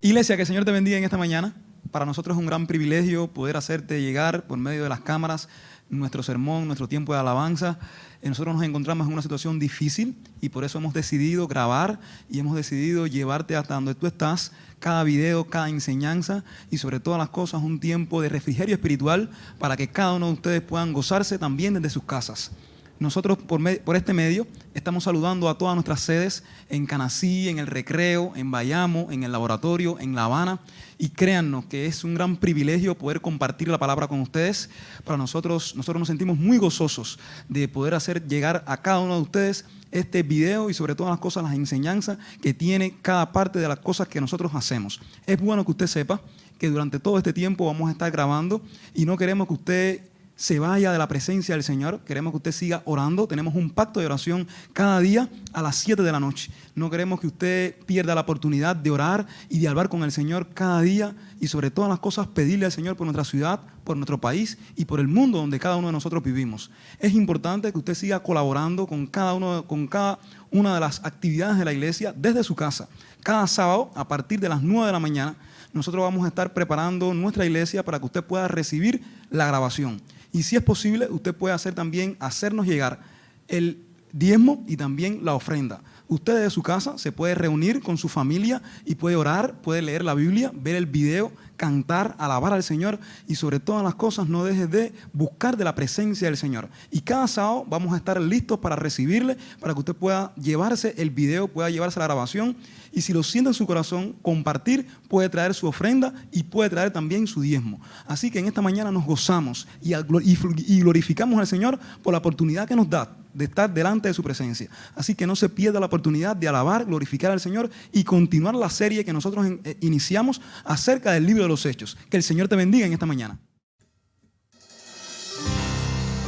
Iglesia, que el Señor te bendiga en esta mañana. Para nosotros es un gran privilegio poder hacerte llegar por medio de las cámaras nuestro sermón, nuestro tiempo de alabanza. Nosotros nos encontramos en una situación difícil y por eso hemos decidido grabar y hemos decidido llevarte hasta donde tú estás, cada video, cada enseñanza y sobre todas las cosas un tiempo de refrigerio espiritual para que cada uno de ustedes puedan gozarse también desde sus casas. Nosotros por este medio estamos saludando a todas nuestras sedes en Canací, en El Recreo, en Bayamo, en el Laboratorio, en La Habana. Y créannos que es un gran privilegio poder compartir la palabra con ustedes. Para nosotros nos sentimos muy gozosos de poder hacer llegar a cada uno de ustedes este video y sobre todas las cosas, las enseñanzas que tiene cada parte de las cosas que nosotros hacemos. Es bueno que usted sepa que durante todo este tiempo vamos a estar grabando y no queremos que usted se vaya de la presencia del Señor. Queremos que usted siga orando. Tenemos un pacto de oración cada día a las 7 de la noche. No queremos que usted pierda la oportunidad de orar y de hablar con el Señor cada día y sobre todas las cosas pedirle al Señor por nuestra ciudad, por nuestro país y por el mundo donde cada uno de nosotros vivimos. Es importante que usted siga colaborando con cada una de las actividades de la iglesia desde su casa. Cada sábado a partir de las 9 de la mañana nosotros vamos a estar preparando nuestra iglesia para que usted pueda recibir la grabación. Y si es posible, usted puede hacernos llegar el diezmo y también la ofrenda. Usted de su casa se puede reunir con su familia y puede orar, puede leer la Biblia, ver el video, cantar, alabar al Señor y sobre todas las cosas no dejes de buscar de la presencia del Señor. Y cada sábado vamos a estar listos para recibirle, para que usted pueda llevarse el video, pueda llevarse la grabación y si lo siente en su corazón, compartir, puede traer su ofrenda y puede traer también su diezmo. Así que en esta mañana nos gozamos y glorificamos al Señor por la oportunidad que nos da de estar delante de su presencia. Así que no se pierda la oportunidad de alabar, glorificar al Señor y continuar la serie que nosotros iniciamos acerca del libro de los Hechos. Que el Señor te bendiga en esta mañana.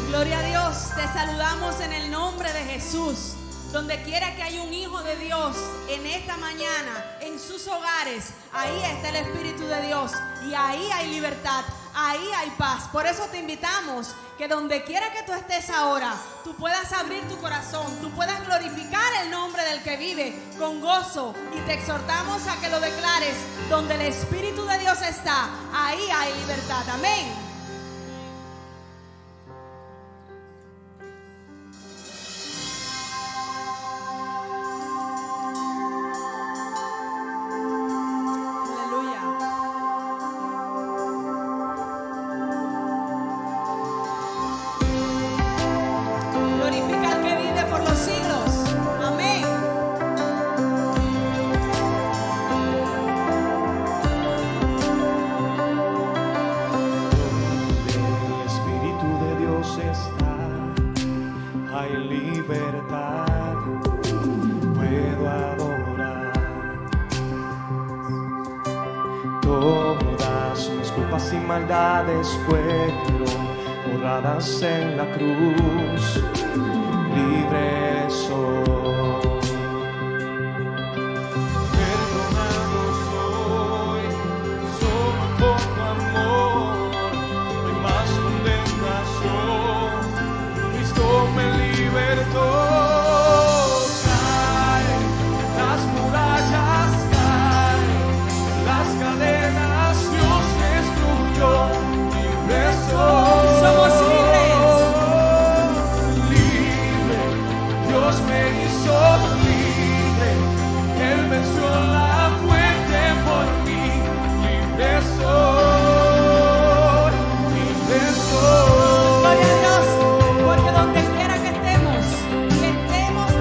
Gloria a Dios, te saludamos en el nombre de Jesús. Donde quiera que haya un hijo de Dios en esta mañana, en sus hogares, ahí está el Espíritu de Dios y ahí hay libertad, ahí hay paz. Por eso te invitamos que donde quiera que tú estés ahora, tú puedas abrir tu corazón, tú puedas glorificar el nombre del que vive con gozo y te exhortamos a que lo declares. Donde el Espíritu de Dios está, ahí hay libertad. Amén. Fueron borradas en la cruz, libre soy. Perdonado soy, solo por tu amor, no hay más condenación, Cristo me libertó. Caen las murallas, caen las cadenas, Dios destruyó. Somos libre, Dios me hizo libre, Él venció la muerte por mí, libre soy, libre soy. Gloria a Dios, porque donde quiera que estemos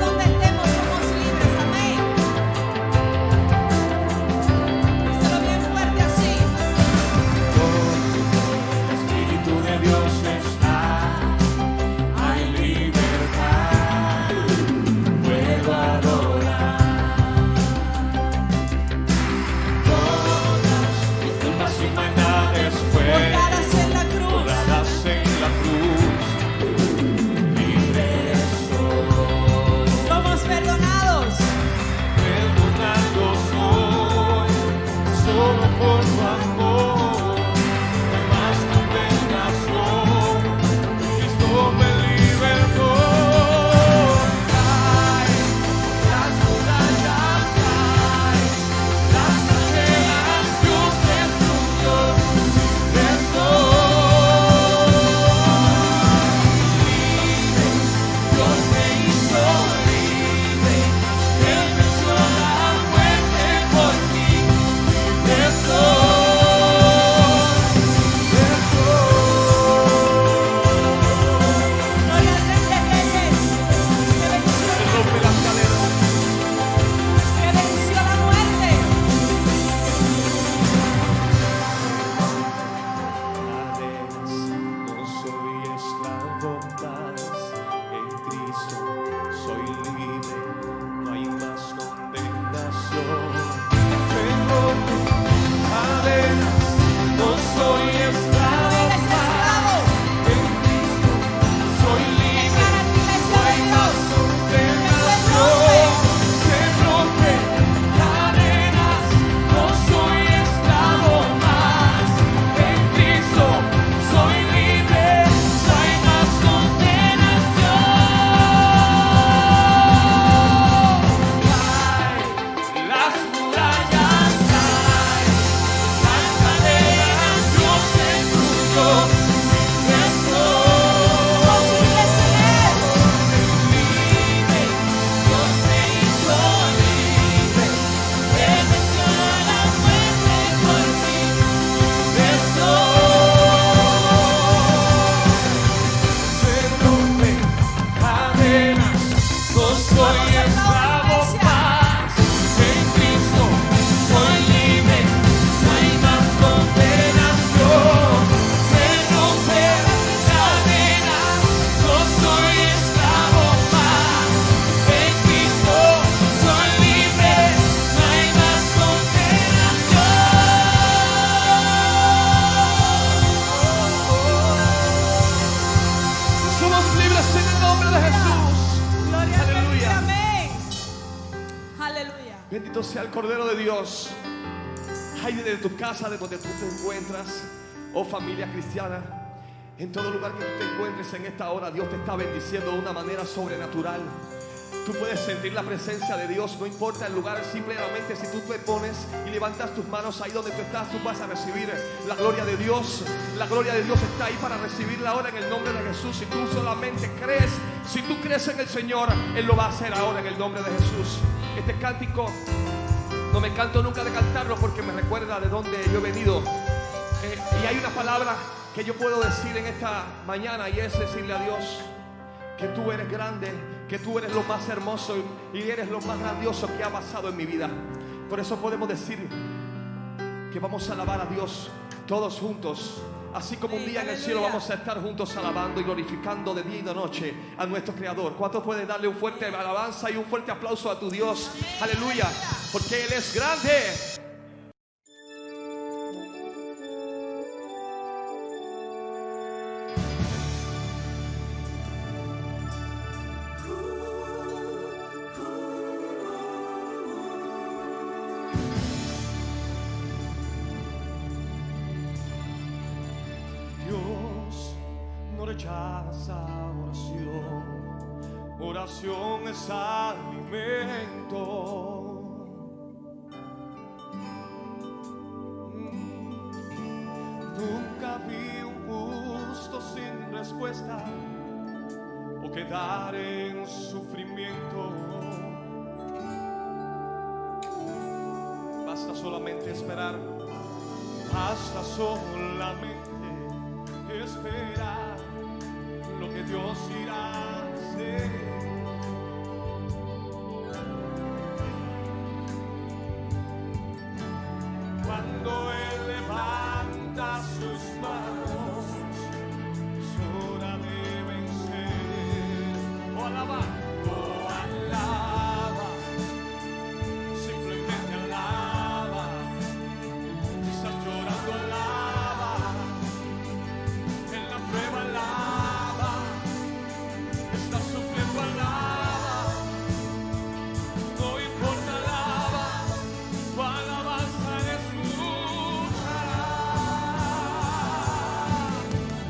donde estemos, somos libres, amén. Díselo bien fuerte así. Dios está, hay libertad, puedo adorar. Todas mis culpas y maldades fueron borradas en la cruz, libre soy. Somos perdonados. Perdonado soy, solo por tu amor. Me libertó. Caen las murallas, caen las cadenas. sea el Cordero de Dios. Ay, desde tu casa, de donde tú te encuentras, oh familia cristiana, en todo lugar que tú te encuentres en esta hora, Dios te está bendiciendo de una manera sobrenatural. Tú puedes sentir la presencia de Dios, no importa el lugar, simplemente si tú te pones y levantas tus manos ahí donde tú estás, tú vas a recibir la gloria de Dios. La gloria de Dios está ahí para recibirla ahora en el nombre de Jesús. Si tú solamente crees, si tú crees en el Señor, Él lo va a hacer ahora en el nombre de Jesús. Este cántico no me canto nunca de cantarlo porque me recuerda de dónde yo he venido. Y hay una palabra que yo puedo decir en esta mañana, y es decirle a Dios que tú eres grande, que tú eres lo más hermoso y eres lo más grandioso que ha pasado en mi vida. Por eso podemos decir que vamos a alabar a Dios todos juntos. Así como un día en el cielo vamos a estar juntos alabando y glorificando de día y de noche a nuestro Creador. ¿Cuántos pueden darle un fuerte alabanza y un fuerte aplauso a tu Dios? Aleluya, porque Él es grande. Rechaza oración, oración es alimento. Nunca vi un justo sin respuesta o quedar en sufrimiento. Basta solamente esperar, basta solamente esperar lo que Dios irá a hacer. Cuando Él levanta sus manos, es hora de vencer. Oh, alaba, oh, alaba, simplemente alaba. Si estás llorando, alaba. En la prueba, alaba. Estás sufriendo, alaba. No importa, alaba. Tu alabanza escuchará.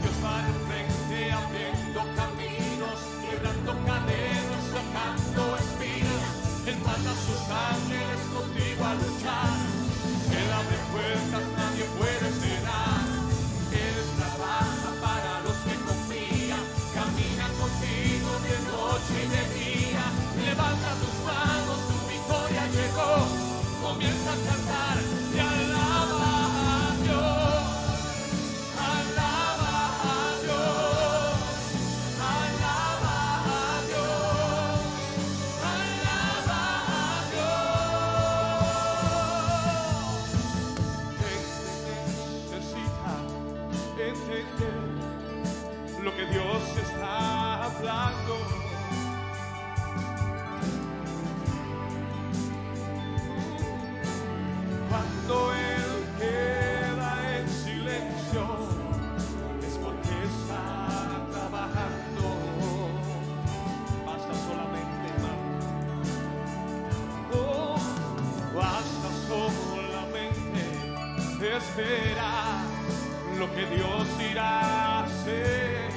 Dios va al frente abriendo caminos, quebrando cadenas, sacando espinas. Él manda a sus ángeles contigo a luchar. Él abre puertas, nadie puede cerrar. Él trabaja para los que confían, camina contigo de noche y de día. Levanta tus manos, tu victoria llegó. Comienza a cantar y alaba a Dios. Alaba a Dios. Alaba a Dios. Alaba a Dios. Gente necesita entender lo que Dios está hablando. Cuando Él queda en silencio, es porque está trabajando. Basta solamente, hermano. Oh, basta solamente esperar lo que Dios irá a hacer.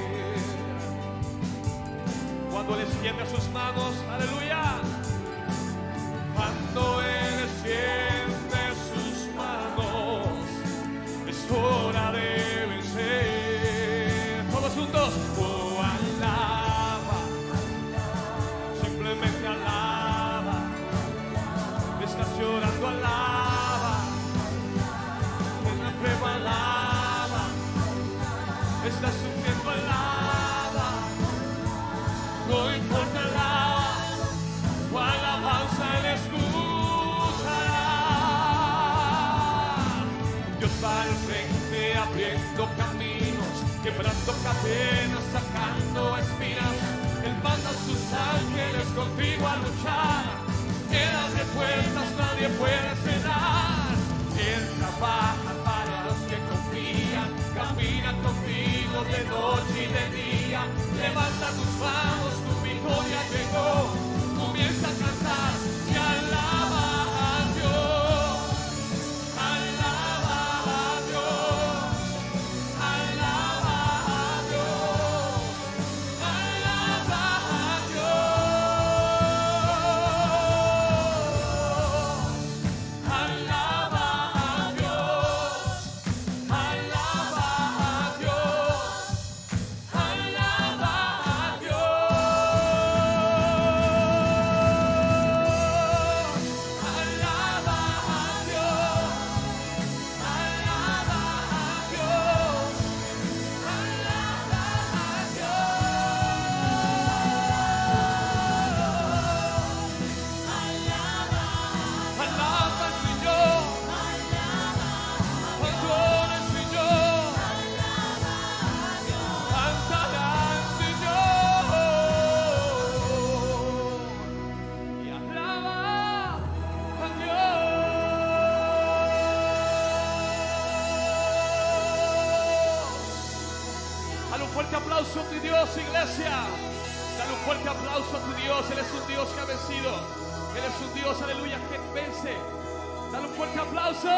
Cuando Él extiende sus manos, aleluya. Cuando Él extiende sus manos, es hora de vencer. Todos juntos. Oh, alaba, simplemente alaba. Estás llorando, alaba. En la prueba, alaba. Estás sufriendo, alaba. No importa, alaba. Tu alabanza Él escuchará. Dios va al frente abriendo caminos, quebrando cadenas, sacando espinas. Él manda a sus ángeles contigo a luchar. Él abre puertas, nadie puede cerrar. Él trabaja para los que confían, camina contigo de noche y de día. Levanta tus manos, tu victoria llegó. Comienza a cantar y alaba a Dale un fuerte aplauso a tu Dios, iglesia. Dale un fuerte aplauso a tu Dios. Él es un Dios que ha vencido. Él es un Dios, aleluya, que vence. Dale un fuerte aplauso.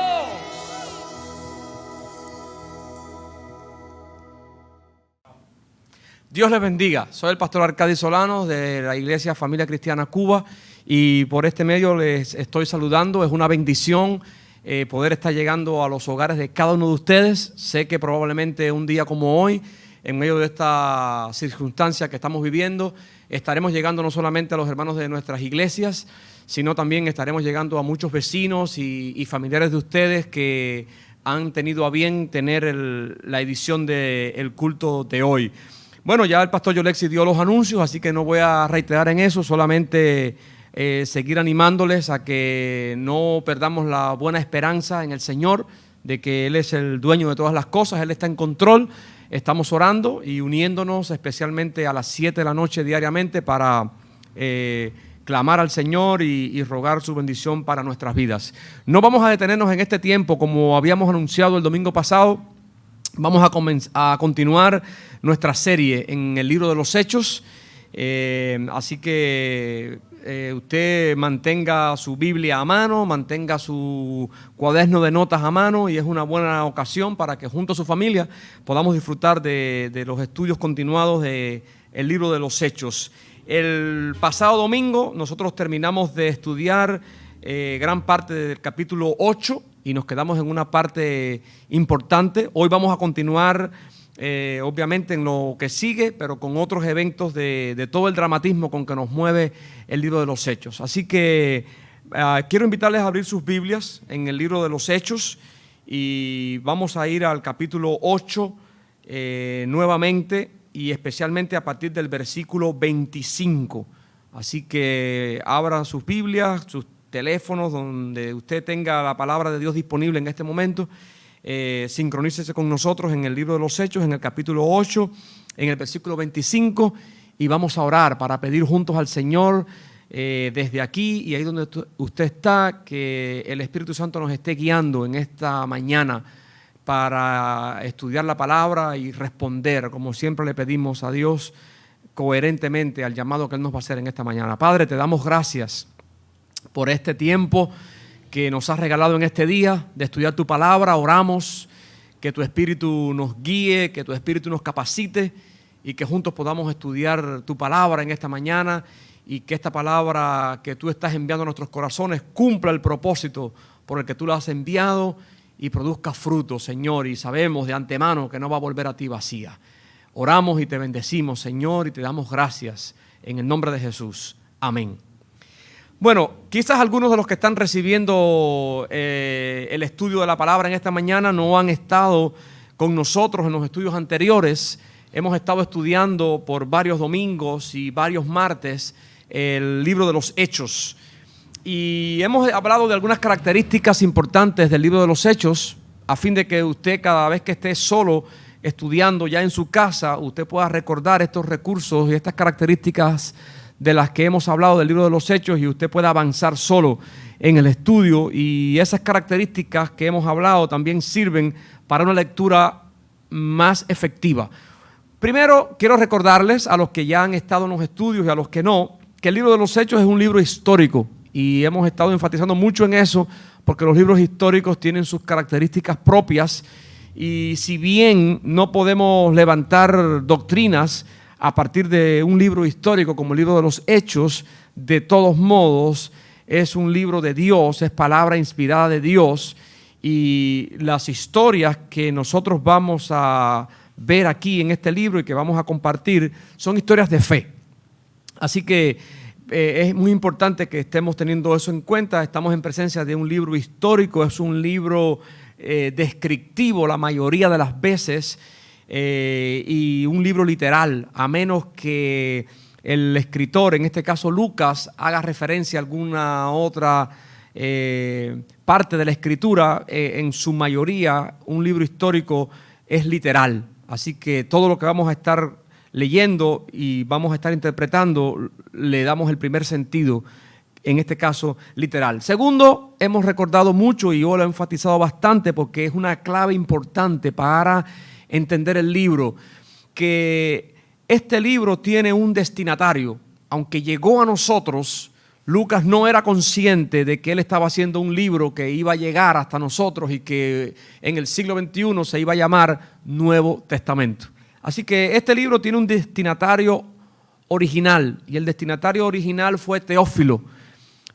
Dios les bendiga. Soy el pastor Arcadi Solano de la Iglesia Familia Cristiana Cuba y por este medio les estoy saludando. Es una bendición poder estar llegando a los hogares de cada uno de ustedes. Sé que probablemente un día como hoy, en medio de esta circunstancia que estamos viviendo, estaremos llegando no solamente a los hermanos de nuestras iglesias, sino también estaremos llegando a muchos vecinos y familiares de ustedes que han tenido a bien tener la edición del culto de hoy. Bueno, ya el pastor Yolexi dio los anuncios, así que no voy a reiterar en eso, solamente seguir animándoles a que no perdamos la buena esperanza en el Señor, de que Él es el dueño de todas las cosas, Él está en control. Estamos orando y uniéndonos especialmente a las 7 de la noche diariamente para clamar al Señor y rogar su bendición para nuestras vidas. No vamos a detenernos en este tiempo, como habíamos anunciado el domingo pasado. Vamos a continuar nuestra serie en el libro de los Hechos, así que usted mantenga su Biblia a mano, mantenga su cuaderno de notas a mano y es una buena ocasión para que junto a su familia podamos disfrutar de los estudios continuados del libro de los Hechos. El pasado domingo nosotros terminamos de estudiar gran parte del capítulo 8 y nos quedamos en una parte importante. Hoy vamos a continuar obviamente en lo que sigue, pero con otros eventos de todo el dramatismo con que nos mueve el libro de los Hechos. Así que quiero invitarles a abrir sus Biblias en el libro de los Hechos y vamos a ir al capítulo 8 nuevamente y especialmente a partir del versículo 25. Así que abran sus Biblias, sus teléfonos, donde usted tenga la palabra de Dios disponible en este momento. Sincronícese con nosotros en el libro de los Hechos, en el capítulo 8, en el versículo 25, y vamos a orar para pedir juntos al Señor desde aquí y ahí donde usted está, que el Espíritu Santo nos esté guiando en esta mañana para estudiar la palabra y responder, como siempre le pedimos a Dios, coherentemente al llamado que Él nos va a hacer en esta mañana. Padre, te damos gracias por este tiempo que nos has regalado en este día de estudiar tu palabra. Oramos que tu Espíritu nos guíe, que tu Espíritu nos capacite y que juntos podamos estudiar tu palabra en esta mañana y que esta palabra que tú estás enviando a nuestros corazones cumpla el propósito por el que tú la has enviado y produzca fruto, Señor, y sabemos de antemano que no va a volver a ti vacía. Oramos y te bendecimos, Señor, y te damos gracias en el nombre de Jesús. Amén. Bueno, quizás algunos de los que están recibiendo el estudio de la palabra en esta mañana no han estado con nosotros en los estudios anteriores. Hemos estado estudiando por varios domingos y varios martes el libro de los Hechos. Y hemos hablado de algunas características importantes del libro de los Hechos, a fin de que usted cada vez que esté solo estudiando ya en su casa, usted pueda recordar estos recursos y estas características de las que hemos hablado del libro de los Hechos y usted pueda avanzar solo en el estudio. Y esas características que hemos hablado también sirven para una lectura más efectiva. Primero, quiero recordarles a los que ya han estado en los estudios y a los que no, que el libro de los Hechos es un libro histórico y hemos estado enfatizando mucho en eso porque los libros históricos tienen sus características propias y si bien no podemos levantar doctrinas a partir de un libro histórico como el libro de los Hechos, de todos modos es un libro de Dios, es palabra inspirada de Dios y las historias que nosotros vamos a ver aquí en este libro y que vamos a compartir son historias de fe. Así que es muy importante que estemos teniendo eso en cuenta. Estamos en presencia de un libro histórico, es un libro descriptivo la mayoría de las veces y un libro literal, a menos que el escritor, en este caso Lucas, haga referencia a alguna otra parte de la escritura. En su mayoría un libro histórico es literal, así que todo lo que vamos a estar leyendo y vamos a estar interpretando le damos el primer sentido, en este caso literal. Segundo, hemos recordado mucho y yo lo he enfatizado bastante porque es una clave importante para entender el libro, que este libro tiene un destinatario. Aunque llegó a nosotros, Lucas no era consciente de que él estaba haciendo un libro que iba a llegar hasta nosotros y que en el siglo XXI se iba a llamar Nuevo Testamento. Así que este libro tiene un destinatario original, y el destinatario original fue Teófilo.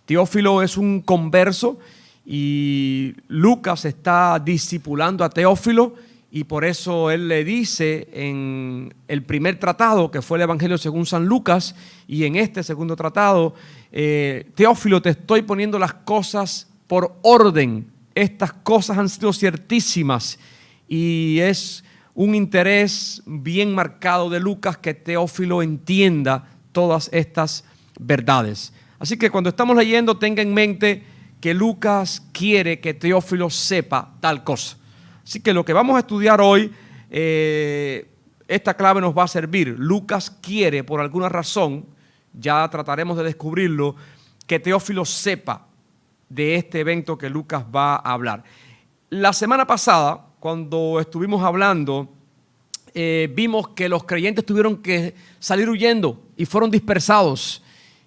Teófilo es un converso y Lucas está discipulando a Teófilo, y por eso él le dice en el primer tratado, que fue el Evangelio según San Lucas, y en este segundo tratado, Teófilo, te estoy poniendo las cosas por orden. Estas cosas han sido ciertísimas, y es un interés bien marcado de Lucas que Teófilo entienda todas estas verdades. Así que cuando estamos leyendo, tenga en mente que Lucas quiere que Teófilo sepa tal cosa. Así que lo que vamos a estudiar hoy, esta clave nos va a servir. Lucas quiere, por alguna razón, ya trataremos de descubrirlo, que Teófilo sepa de este evento que Lucas va a hablar. La semana pasada, cuando estuvimos hablando, vimos que los creyentes tuvieron que salir huyendo y fueron dispersados.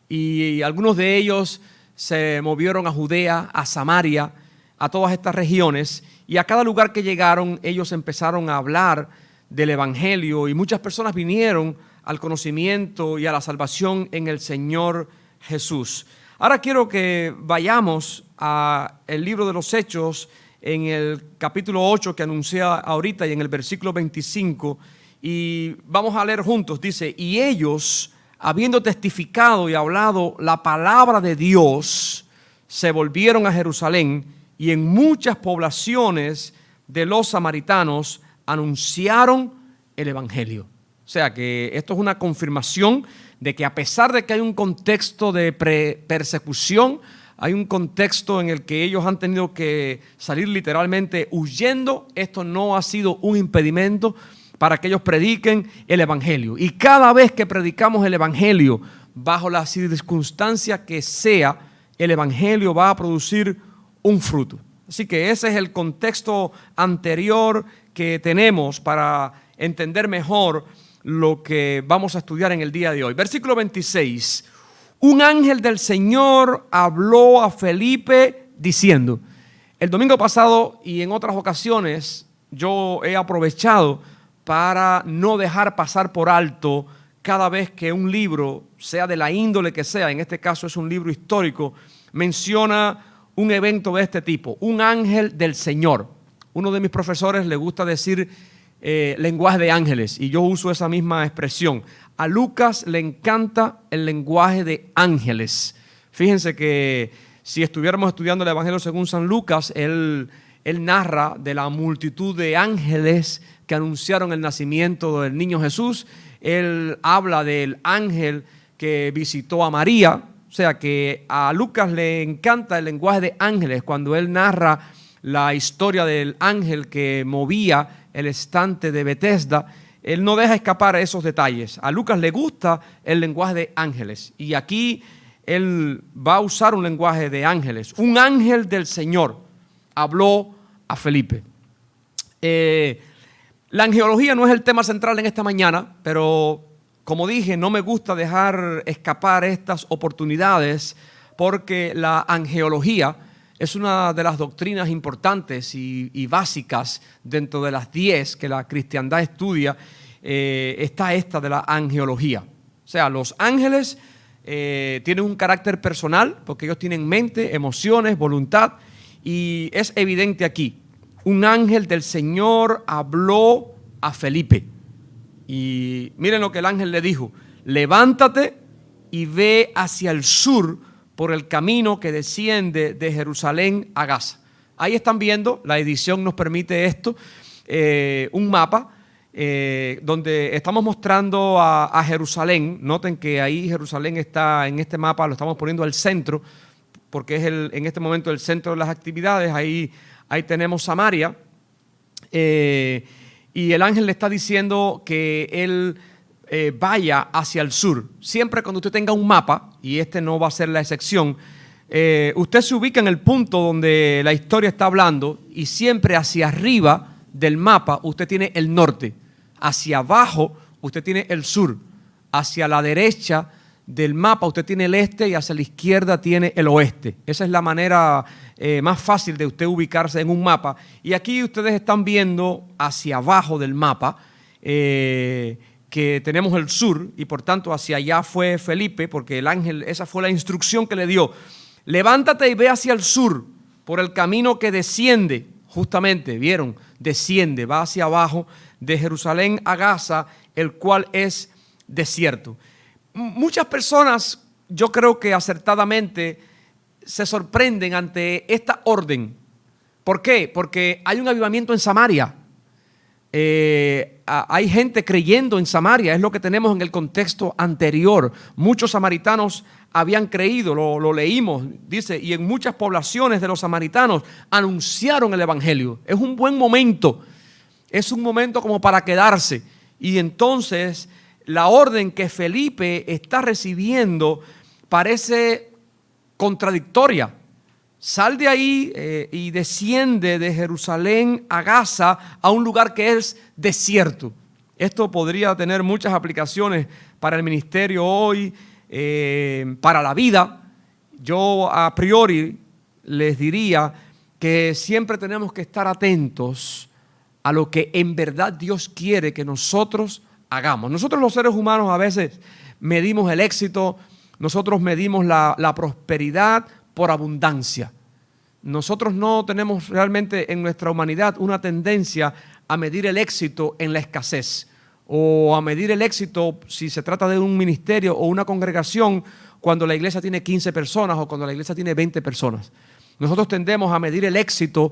Y algunos de ellos se movieron a Judea, a Samaria, a todas estas regiones, y a cada lugar que llegaron ellos empezaron a hablar del Evangelio, y muchas personas vinieron al conocimiento y a la salvación en el Señor Jesús. Ahora quiero que vayamos al libro de los Hechos, en el capítulo 8 que anuncié ahorita, y en el versículo 25, y vamos a leer juntos. Dice: y ellos, habiendo testificado y hablado la palabra de Dios, se volvieron a Jerusalén, y en muchas poblaciones de los samaritanos anunciaron el Evangelio. O sea que esto es una confirmación de que, a pesar de que hay un contexto de persecución, hay un contexto en el que ellos han tenido que salir literalmente huyendo, esto no ha sido un impedimento para que ellos prediquen el Evangelio. Y cada vez que predicamos el Evangelio, bajo la circunstancia que sea, el Evangelio va a producir un fruto. Así que ese es el contexto anterior que tenemos para entender mejor lo que vamos a estudiar en el día de hoy. Versículo 26. Un ángel del Señor habló a Felipe diciendo. El domingo pasado y en otras ocasiones yo he aprovechado para no dejar pasar por alto cada vez que un libro, sea de la índole que sea, en este caso es un libro histórico, menciona un evento de este tipo, un ángel del Señor. Uno de mis profesores le gusta decir lenguaje de ángeles, y yo uso esa misma expresión. A Lucas le encanta el lenguaje de ángeles. Fíjense que si estuviéramos estudiando el Evangelio según San Lucas, él narra de la multitud de ángeles que anunciaron el nacimiento del niño Jesús. Él habla del ángel que visitó a María. O sea que a Lucas le encanta el lenguaje de ángeles cuando él narra la historia del ángel que movía el estante de Betesda. Él no deja escapar esos detalles. A Lucas le gusta el lenguaje de ángeles, y aquí él va a usar un lenguaje de ángeles. Un ángel del Señor habló a Felipe. La angeología no es el tema central en esta mañana, pero como dije, no me gusta dejar escapar estas oportunidades, porque la angeología es una de las doctrinas importantes y básicas dentro de las 10 que la cristiandad estudia. Está esta de la angeología. O sea, los ángeles tienen un carácter personal, porque ellos tienen mente, emociones, voluntad, y es evidente aquí. Un ángel del Señor habló a Felipe. Y miren lo que el ángel le dijo: levántate y ve hacia el sur por el camino que desciende de Jerusalén a Gaza. Ahí están viendo, la edición nos permite esto, un mapa donde estamos mostrando a Jerusalén. Noten que ahí Jerusalén está en este mapa, lo estamos poniendo al centro, porque es en este momento el centro de las actividades. Ahí tenemos Samaria. Y el ángel le está diciendo que él vaya hacia el sur. Siempre cuando usted tenga un mapa, y este no va a ser la excepción, usted se ubica en el punto donde la historia está hablando, y siempre hacia arriba del mapa usted tiene el norte. Hacia abajo usted tiene el sur. Hacia la derecha del mapa usted tiene el este y hacia la izquierda tiene el oeste. Esa es la manera más fácil de usted ubicarse en un mapa. Y aquí ustedes están viendo hacia abajo del mapa que tenemos el sur, y por tanto hacia allá fue Felipe, porque el ángel, esa fue la instrucción que le dio. Levántate y ve hacia el sur por el camino que desciende, justamente, ¿vieron? Desciende, va hacia abajo de Jerusalén a Gaza, el cual es desierto. Muchas personas, yo creo que acertadamente, se sorprenden ante esta orden. ¿Por qué? Porque hay un avivamiento en Samaria. Hay gente creyendo en Samaria, es lo que tenemos en el contexto anterior. Muchos samaritanos habían creído, lo leímos, dice, y en muchas poblaciones de los samaritanos anunciaron el evangelio. Es un buen momento, es un momento como para quedarse. Y entonces la orden que Felipe está recibiendo parece contradictoria. Sal de ahí y desciende de Jerusalén a Gaza, a un lugar que es desierto. Esto podría tener muchas aplicaciones para el ministerio hoy, para la vida. Yo a priori les diría que siempre tenemos que estar atentos a lo que en verdad Dios quiere que nosotros hagamos. Nosotros los seres humanos a veces medimos el éxito, nosotros medimos la prosperidad por abundancia. Nosotros no tenemos realmente en nuestra humanidad una tendencia a medir el éxito en la escasez o a medir el éxito si se trata de un ministerio o una congregación cuando la iglesia tiene 15 personas o cuando la iglesia tiene 20 personas. Nosotros tendemos a medir el éxito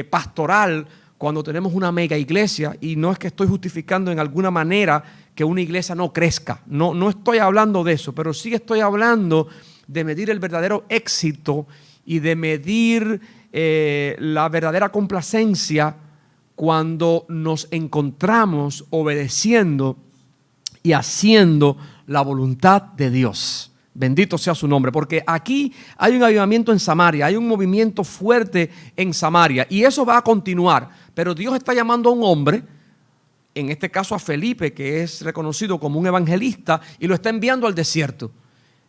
pastoral cuando tenemos una mega iglesia, y no es que estoy justificando en alguna manera que una iglesia no crezca, no estoy hablando de eso, pero sí estoy hablando de medir el verdadero éxito y de medir la verdadera complacencia cuando nos encontramos obedeciendo y haciendo la voluntad de Dios. Bendito sea su nombre, porque aquí hay un avivamiento en Samaria, hay un movimiento fuerte en Samaria, y eso va a continuar. Pero Dios está llamando a un hombre, en este caso a Felipe, que es reconocido como un evangelista, y lo está enviando al desierto.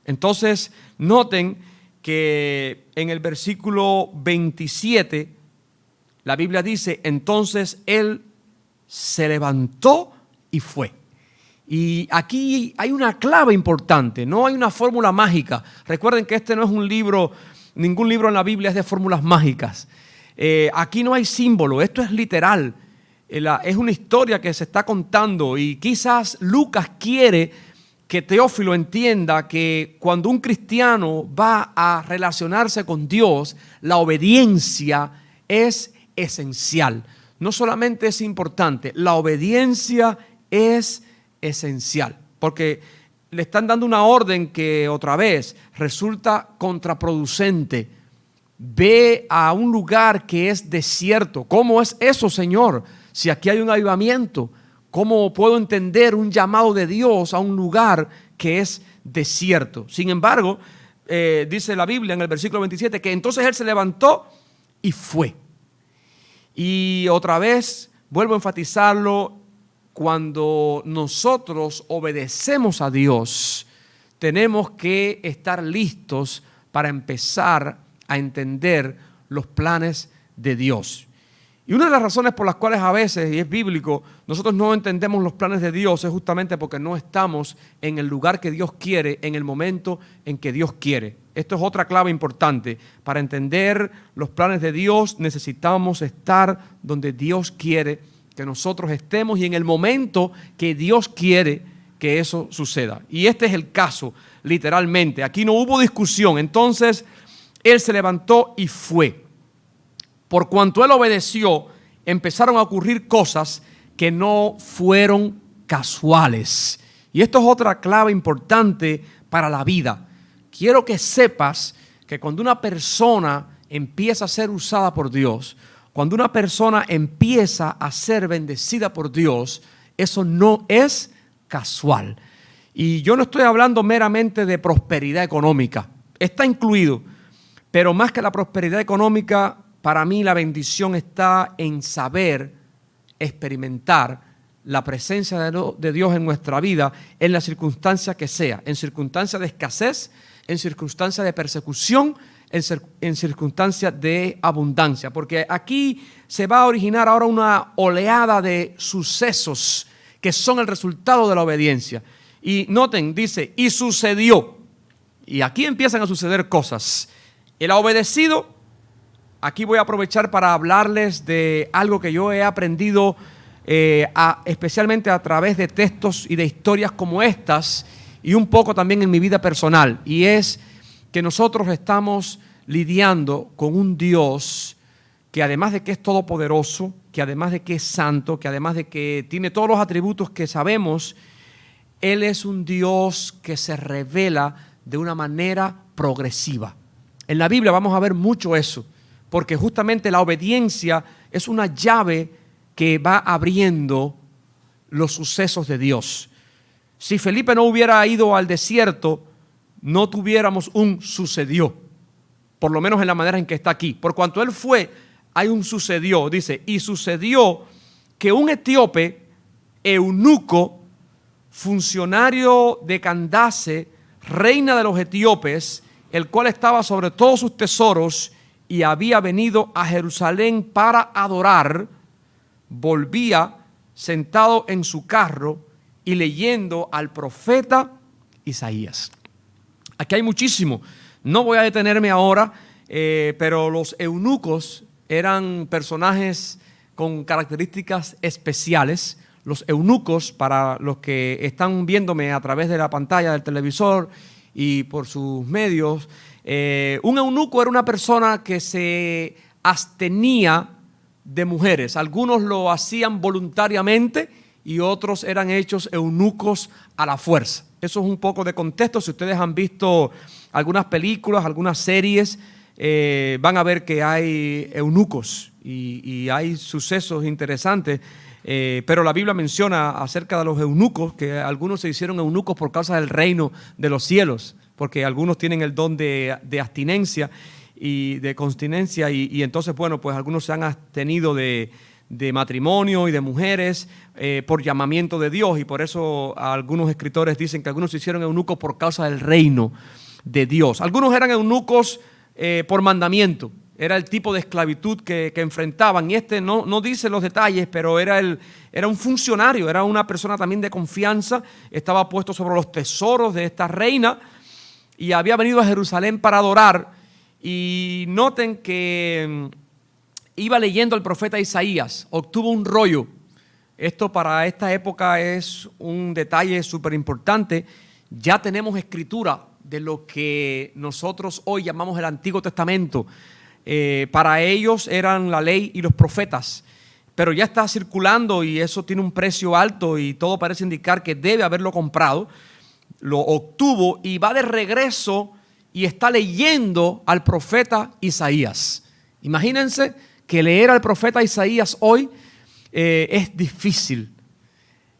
Entonces, noten que en el versículo 27, la Biblia dice, entonces él se levantó y fue. Y aquí hay una clave importante, no hay una fórmula mágica. Recuerden que este no es un libro, ningún libro en la Biblia es de fórmulas mágicas. Aquí no hay símbolo, esto es literal. Es una historia que se está contando, y quizás Lucas quiere que Teófilo entienda que cuando un cristiano va a relacionarse con Dios, la obediencia es esencial. No solamente es importante, la obediencia es esencial, porque le están dando una orden que otra vez resulta contraproducente. Ve a un lugar que es desierto. ¿Cómo es eso, Señor? Si aquí hay un avivamiento, ¿cómo puedo entender un llamado de Dios a un lugar que es desierto? Sin embargo, dice la Biblia en el versículo 27 que entonces él se levantó y fue. Y otra vez vuelvo a enfatizarlo, cuando nosotros obedecemos a Dios, tenemos que estar listos para empezar a entender los planes de Dios. Y una de las razones por las cuales a veces, y es bíblico, nosotros no entendemos los planes de Dios es justamente porque no estamos en el lugar que Dios quiere, en el momento en que Dios quiere. Esto es otra clave importante. Para entender los planes de Dios necesitamos estar donde Dios quiere que nosotros estemos y en el momento que Dios quiere que eso suceda. Y este es el caso, literalmente. Aquí no hubo discusión. Entonces, él se levantó y fue. Por cuanto él obedeció, empezaron a ocurrir cosas que no fueron casuales. Y esto es otra clave importante para la vida. Quiero que sepas que cuando una persona empieza a ser usada por Dios, cuando una persona empieza a ser bendecida por Dios, eso no es casual. Y yo no estoy hablando meramente de prosperidad económica. Está incluido. Pero más que la prosperidad económica, para mí la bendición está en saber experimentar la presencia de Dios en nuestra vida en la circunstancia que sea, en circunstancia de escasez, en circunstancia de persecución, en circunstancia de abundancia. Porque aquí se va a originar ahora una oleada de sucesos que son el resultado de la obediencia. Y noten, dice, y sucedió. Y aquí empiezan a suceder cosas. Él ha obedecido. Aquí voy a aprovechar para hablarles de algo que yo he aprendido especialmente a través de textos y de historias como estas y un poco también en mi vida personal. Y es que nosotros estamos lidiando con un Dios que además de que es todopoderoso, que además de que es santo, que además de que tiene todos los atributos que sabemos, Él es un Dios que se revela de una manera progresiva. En la Biblia vamos a ver mucho eso, porque justamente la obediencia es una llave que va abriendo los sucesos de Dios. Si Felipe no hubiera ido al desierto, no tuviéramos un sucedió, por lo menos en la manera en que está aquí. Por cuanto él fue, hay un sucedió, dice, y sucedió que un etíope, eunuco, funcionario de Candace, reina de los etíopes, el cual estaba sobre todos sus tesoros y había venido a Jerusalén para adorar, volvía sentado en su carro y leyendo al profeta Isaías. Aquí hay muchísimo. No voy a detenerme ahora, pero los eunucos eran personajes con características especiales. Los eunucos, para los que están viéndome a través de la pantalla del televisor y por sus medios, un eunuco era una persona que se abstenía de mujeres. Algunos lo hacían voluntariamente y otros eran hechos eunucos a la fuerza. Eso es un poco de contexto. Si ustedes han visto algunas películas, algunas series, van a ver que hay eunucos y hay sucesos interesantes. Pero la Biblia menciona acerca de los eunucos, que algunos se hicieron eunucos por causa del reino de los cielos, porque algunos tienen el don de abstinencia y de continencia, y entonces, bueno, pues algunos se han abstenido de matrimonio y de mujeres por llamamiento de Dios, y por eso algunos escritores dicen que algunos se hicieron eunucos por causa del reino de Dios. Algunos eran eunucos por mandamiento. Era el tipo de esclavitud que enfrentaban. Y este no dice los detalles, pero era un funcionario, era una persona también de confianza. Estaba puesto sobre los tesoros de esta reina y había venido a Jerusalén para adorar. Y noten que iba leyendo el profeta Isaías, obtuvo un rollo. Esto para esta época es un detalle súper importante. Ya tenemos escritura de lo que nosotros hoy llamamos el Antiguo Testamento. Para ellos eran la ley y los profetas, pero ya está circulando y eso tiene un precio alto y todo parece indicar que debe haberlo comprado. Lo obtuvo y va de regreso y está leyendo al profeta Isaías. Imagínense que leer al profeta Isaías hoy es difícil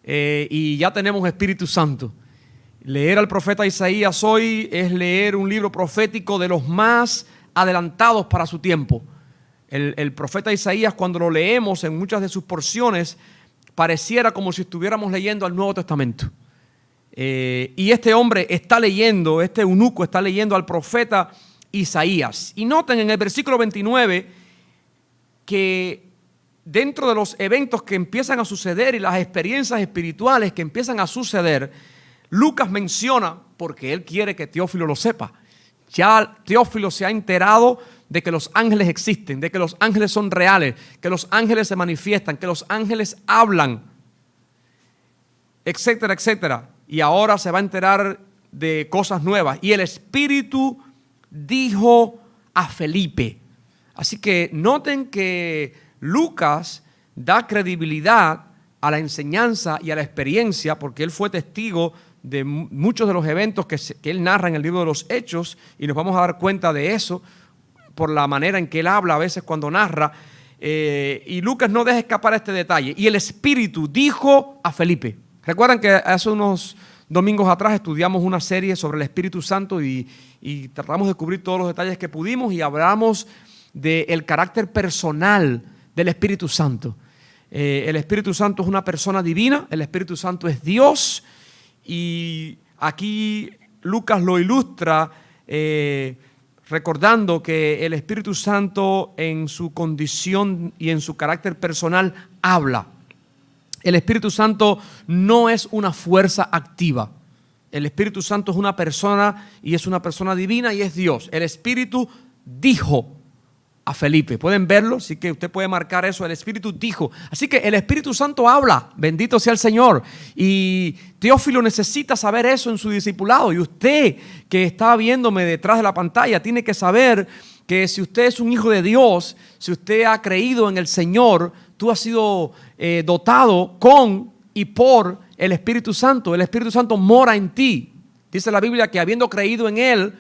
y ya tenemos Espíritu Santo. Leer al profeta Isaías hoy es leer un libro profético de los más adelantados para su tiempo. El profeta Isaías, cuando lo leemos en muchas de sus porciones, pareciera como si estuviéramos leyendo al Nuevo Testamento. Y este hombre está leyendo, este eunuco está leyendo al profeta Isaías. Y noten en el versículo 29 que dentro de los eventos que empiezan a suceder y las experiencias espirituales que empiezan a suceder, Lucas menciona, porque él quiere que Teófilo lo sepa, ya Teófilo se ha enterado de que los ángeles existen, de que los ángeles son reales, que los ángeles se manifiestan, que los ángeles hablan, etcétera, etcétera. Y ahora se va a enterar de cosas nuevas. Y el Espíritu dijo a Felipe. Así que noten que Lucas da credibilidad a la enseñanza y a la experiencia, porque él fue testigo de muchos de los eventos que él narra en el libro de los Hechos, y nos vamos a dar cuenta de eso por la manera en que él habla a veces cuando narra, y Lucas no deja escapar este detalle. Y el Espíritu dijo a Felipe. Recuerdan que hace unos domingos atrás estudiamos una serie sobre el Espíritu Santo y tratamos de cubrir todos los detalles que pudimos y hablamos del carácter personal del Espíritu Santo. El Espíritu Santo es una persona divina, el Espíritu Santo es Dios, y aquí Lucas lo ilustra recordando que el Espíritu Santo en su condición y en su carácter personal habla. El Espíritu Santo no es una fuerza activa. El Espíritu Santo es una persona y es una persona divina y es Dios. El Espíritu dijo a Felipe. Pueden verlo, así que usted puede marcar eso. El Espíritu dijo. Así que el Espíritu Santo habla. Bendito sea el Señor. Y Teófilo necesita saber eso en su discipulado. Y usted que está viéndome detrás de la pantalla tiene que saber que si usted es un hijo de Dios, si usted ha creído en el Señor, tú has sido dotado con y por el Espíritu Santo. El Espíritu Santo mora en ti. Dice la Biblia que habiendo creído en Él,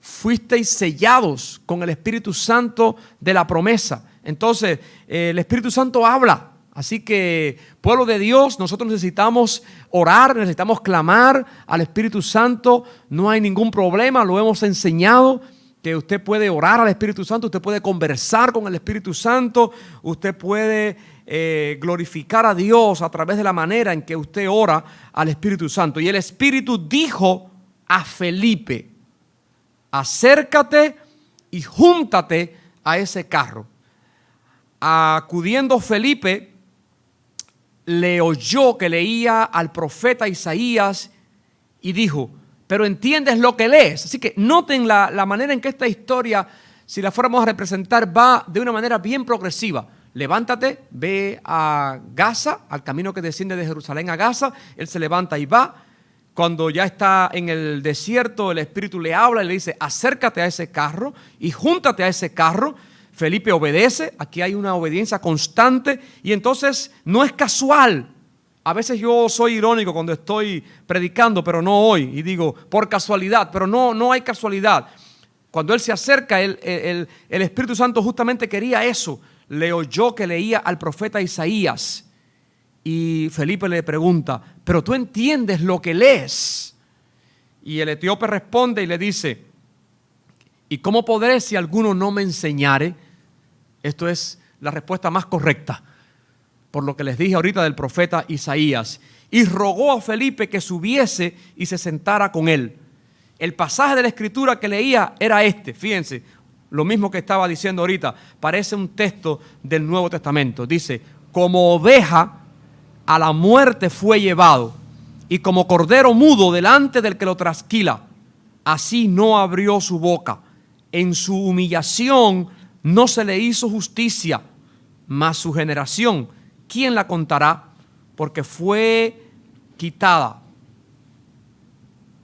fuisteis sellados con el Espíritu Santo de la promesa. Entonces, el Espíritu Santo habla. Así que, pueblo de Dios, nosotros necesitamos orar, necesitamos clamar al Espíritu Santo. No hay ningún problema, lo hemos enseñado, que usted puede orar al Espíritu Santo, usted puede conversar con el Espíritu Santo, usted puede glorificar a Dios a través de la manera en que usted ora al Espíritu Santo. Y el Espíritu dijo a Felipe: acércate y júntate a ese carro. Acudiendo Felipe, le oyó que leía al profeta Isaías y dijo: pero ¿entiendes lo que lees? Así que noten la manera en que esta historia, si la fuéramos a representar, va de una manera bien progresiva. Levántate, ve a Gaza, al camino que desciende de Jerusalén a Gaza. Él se levanta y va. Cuando ya está en el desierto, el Espíritu le habla y le dice: acércate a ese carro y júntate a ese carro. Felipe obedece. Aquí hay una obediencia constante. Y entonces no es casual. A veces yo soy irónico cuando estoy predicando, pero no hoy. Y digo, por casualidad. Pero no hay casualidad. Cuando él se acerca, el Espíritu Santo justamente quería eso. Le oyó que leía al profeta Isaías. Y Felipe le pregunta: ¿pero tú entiendes lo que lees? Y el etíope responde y le dice: ¿y cómo podré si alguno no me enseñare? Esto es la respuesta más correcta, por lo que les dije ahorita del profeta Isaías. Y rogó a Felipe que subiese y se sentara con él. El pasaje de la Escritura que leía era este. Fíjense, lo mismo que estaba diciendo ahorita. Parece un texto del Nuevo Testamento. Dice: como oveja a la muerte fue llevado, y como cordero mudo delante del que lo trasquila, así no abrió su boca. En su humillación no se le hizo justicia, mas su generación, ¿quién la contará? Porque fue quitada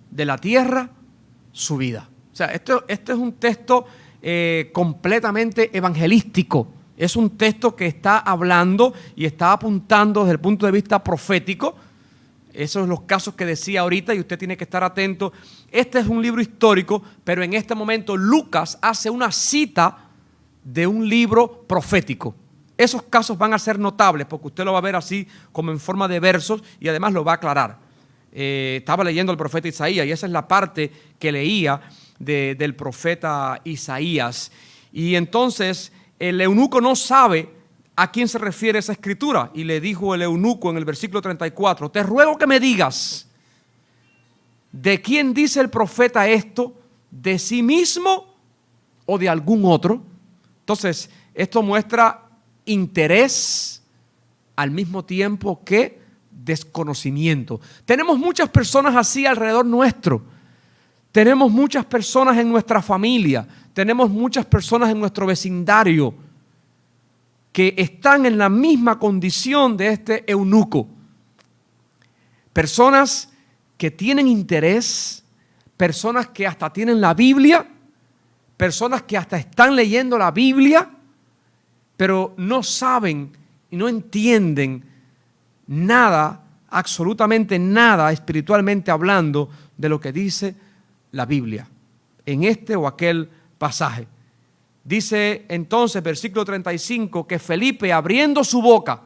de la tierra su vida. O sea, este es un texto completamente evangelístico. Es un texto que está hablando y está apuntando desde el punto de vista profético. Esos son los casos que decía ahorita y usted tiene que estar atento. Este es un libro histórico, pero en este momento Lucas hace una cita de un libro profético. Esos casos van a ser notables porque usted lo va a ver así como en forma de versos y además lo va a aclarar. Estaba leyendo el profeta Isaías y esa es la parte que leía del profeta Isaías. Y entonces el eunuco no sabe a quién se refiere esa escritura. Y le dijo el eunuco en el versículo 34: te ruego que me digas, ¿de quién dice el profeta esto? ¿De sí mismo o de algún otro? Entonces, esto muestra interés al mismo tiempo que desconocimiento. Tenemos muchas personas así alrededor nuestro. Tenemos muchas personas en nuestra familia. Tenemos muchas personas en nuestro vecindario que están en la misma condición de este eunuco. Personas que tienen interés, personas que hasta tienen la Biblia, personas que hasta están leyendo la Biblia, pero no saben y no entienden nada, absolutamente nada, espiritualmente hablando, de lo que dice la Biblia en este o aquel pasaje. Dice entonces, versículo 35, que Felipe, abriendo su boca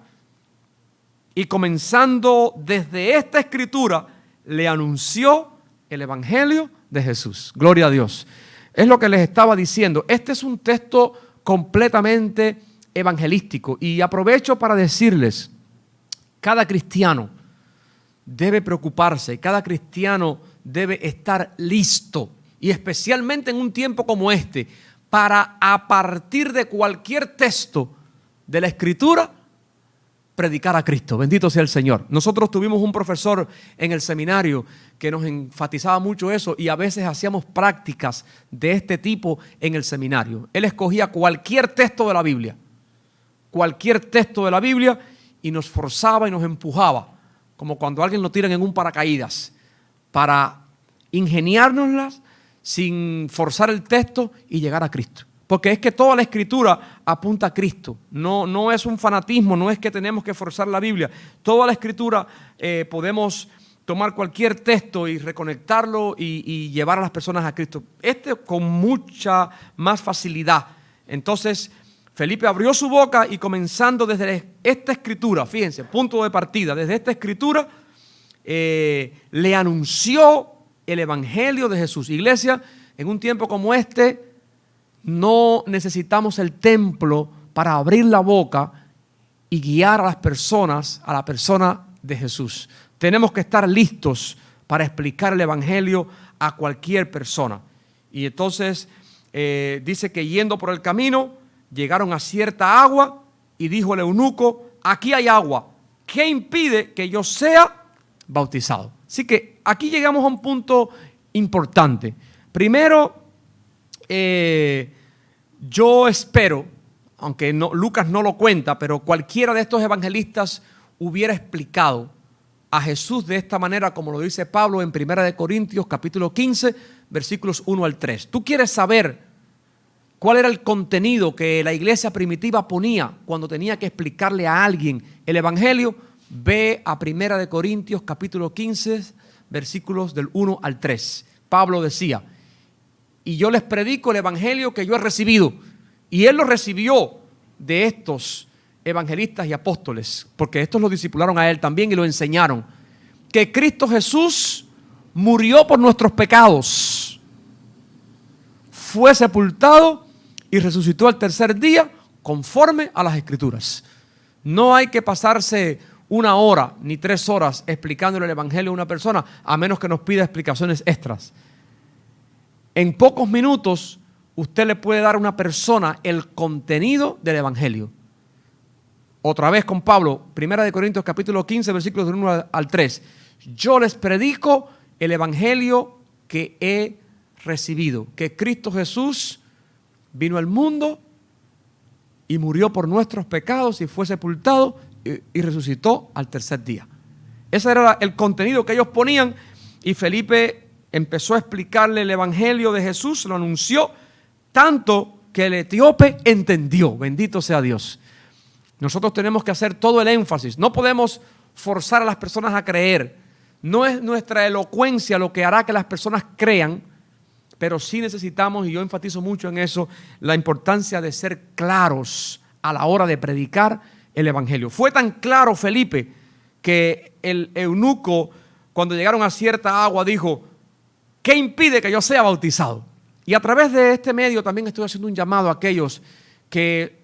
y comenzando desde esta escritura, le anunció el evangelio de Jesús. Gloria a Dios. Es lo que les estaba diciendo. Este es un texto completamente evangelístico. Y aprovecho para decirles, cada cristiano debe preocuparse, cada cristiano debe estar listo, y especialmente en un tiempo como este, para a partir de cualquier texto de la Escritura, predicar a Cristo. Bendito sea el Señor. Nosotros tuvimos un profesor en el seminario que nos enfatizaba mucho eso, y a veces hacíamos prácticas de este tipo en el seminario. Él escogía cualquier texto de la Biblia, y nos forzaba y nos empujaba, como cuando a alguien lo tiran en un paracaídas, para ingeniárnoslas sin forzar el texto y llegar a Cristo. Porque es que toda la Escritura apunta a Cristo. No es un fanatismo, no es que tenemos que forzar la Biblia. Toda la Escritura podemos tomar cualquier texto y reconectarlo y llevar a las personas a Cristo. Con mucha más facilidad. Entonces, Felipe abrió su boca y, comenzando desde esta Escritura, fíjense, punto de partida, desde esta Escritura, le anunció el Evangelio de Jesús. Iglesia, en un tiempo como este, no necesitamos el templo para abrir la boca y guiar a las personas a la persona de Jesús. Tenemos que estar listos para explicar el Evangelio a cualquier persona. Y entonces dice que yendo por el camino, llegaron a cierta agua y dijo el eunuco: aquí hay agua, ¿qué impide que yo sea bautizado? Así que aquí llegamos a un punto importante. Primero, yo espero, aunque Lucas no lo cuenta, pero cualquiera de estos evangelistas hubiera explicado a Jesús de esta manera, como lo dice Pablo en 1 Corintios capítulo 15, versículos 1 al 3. ¿Tú quieres saber cuál era el contenido que la iglesia primitiva ponía cuando tenía que explicarle a alguien el evangelio? Ve a 1 Corintios capítulo 15, versículos del 1 al 3. Pablo decía: y yo les predico el evangelio que yo he recibido. Y él lo recibió de estos evangelistas y apóstoles, porque estos lo discipularon a él también y lo enseñaron: que Cristo Jesús murió por nuestros pecados, fue sepultado y resucitó al tercer día conforme a las Escrituras. No hay que pasarse 1 hora ni 3 horas explicándole el evangelio a una persona, a menos que nos pida explicaciones extras. En pocos minutos usted le puede dar a una persona el contenido del evangelio. Otra vez con Pablo, 1 Corintios capítulo 15, versículos del 1 al 3. Yo les predico el evangelio que he recibido, que Cristo Jesús vino al mundo y murió por nuestros pecados y fue sepultado y resucitó al tercer día. Ese era el contenido que ellos ponían, y Felipe empezó a explicarle el evangelio de Jesús, lo anunció, tanto que el etíope entendió. Bendito sea Dios. Nosotros tenemos que hacer todo el énfasis. No podemos forzar a las personas a creer. No es nuestra elocuencia lo que hará que las personas crean, pero sí necesitamos, y yo enfatizo mucho en eso, la importancia de ser claros a la hora de predicar el evangelio. Fue tan claro Felipe que el eunuco, cuando llegaron a cierta agua, dijo: ¿qué impide que yo sea bautizado? Y a través de este medio también estoy haciendo un llamado a aquellos que,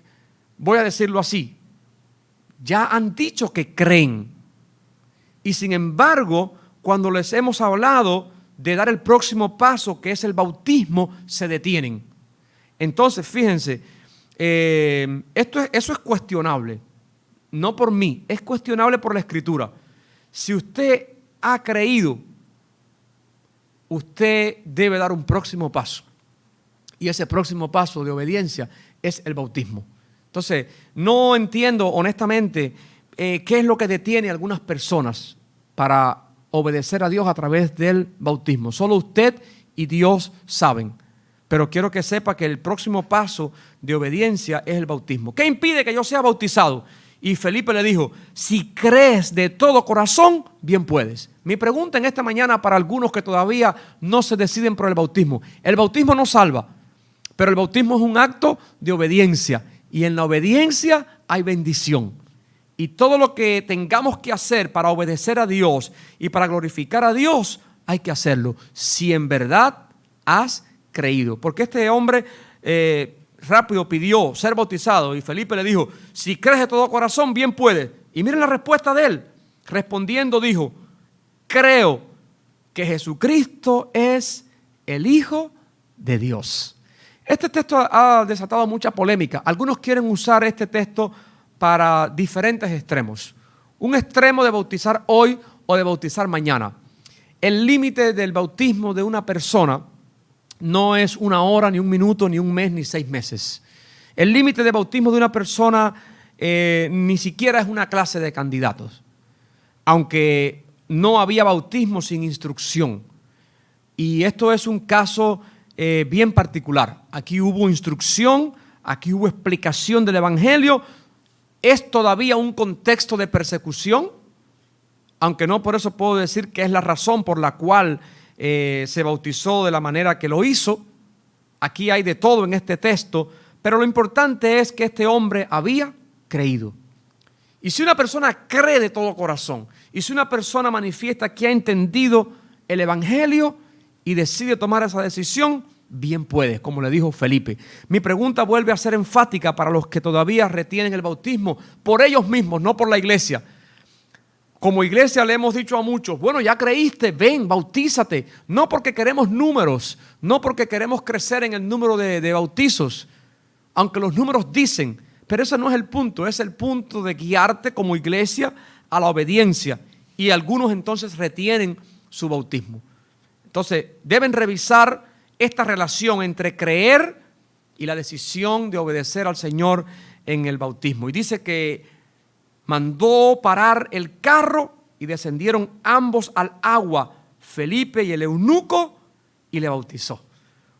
voy a decirlo así, ya han dicho que creen, y sin embargo, cuando les hemos hablado de dar el próximo paso, que es el bautismo, se detienen. Entonces, fíjense, eso es cuestionable. No por mí, es cuestionable por la Escritura. Si usted ha creído, usted debe dar un próximo paso. Y ese próximo paso de obediencia es el bautismo. Entonces, no entiendo honestamente qué es lo que detiene a algunas personas para obedecer a Dios a través del bautismo. Solo usted y Dios saben. Pero quiero que sepa que el próximo paso de obediencia es el bautismo. ¿Qué impide que yo sea bautizado? Y Felipe le dijo: si crees de todo corazón, bien puedes. Mi pregunta en esta mañana para algunos que todavía no se deciden por el bautismo: el bautismo no salva, pero el bautismo es un acto de obediencia, y en la obediencia hay bendición. Y todo lo que tengamos que hacer para obedecer a Dios y para glorificar a Dios, hay que hacerlo si en verdad has creído. Porque este hombre rápido pidió ser bautizado y Felipe le dijo, si crees de todo corazón, bien puedes. Y miren la respuesta de él. Respondiendo dijo, creo que Jesucristo es el Hijo de Dios. Este texto ha desatado mucha polémica. Algunos quieren usar este texto para diferentes extremos. Un extremo de bautizar hoy o de bautizar mañana. El límite del bautismo de una persona no es una hora, ni un minuto, ni un mes, ni 6 meses. El límite de bautismo de una persona ni siquiera es una clase de candidatos. Aunque no había bautismo sin instrucción. Y esto es un caso bien particular. Aquí hubo instrucción, aquí hubo explicación del Evangelio. Es todavía un contexto de persecución, aunque no por eso puedo decir que es la razón por la cual se bautizó de la manera que lo hizo. Aquí hay de todo en este texto, pero lo importante es que este hombre había creído. Y si una persona cree de todo corazón, y si una persona manifiesta que ha entendido el Evangelio y decide tomar esa decisión, bien puede, como le dijo Felipe. Mi pregunta vuelve a ser enfática para los que todavía retienen el bautismo por ellos mismos, no por la iglesia. Como iglesia le hemos dicho a muchos, bueno, ya creíste, ven, bautízate. No porque queremos números, no porque queremos crecer en el número de bautizos, aunque los números dicen, pero ese no es el punto, es el punto de guiarte como iglesia a la obediencia. Y algunos entonces retienen su bautismo. Entonces, deben revisar esta relación entre creer y la decisión de obedecer al Señor en el bautismo. Y dice que mandó parar el carro y descendieron ambos al agua, Felipe y el eunuco, y le bautizó.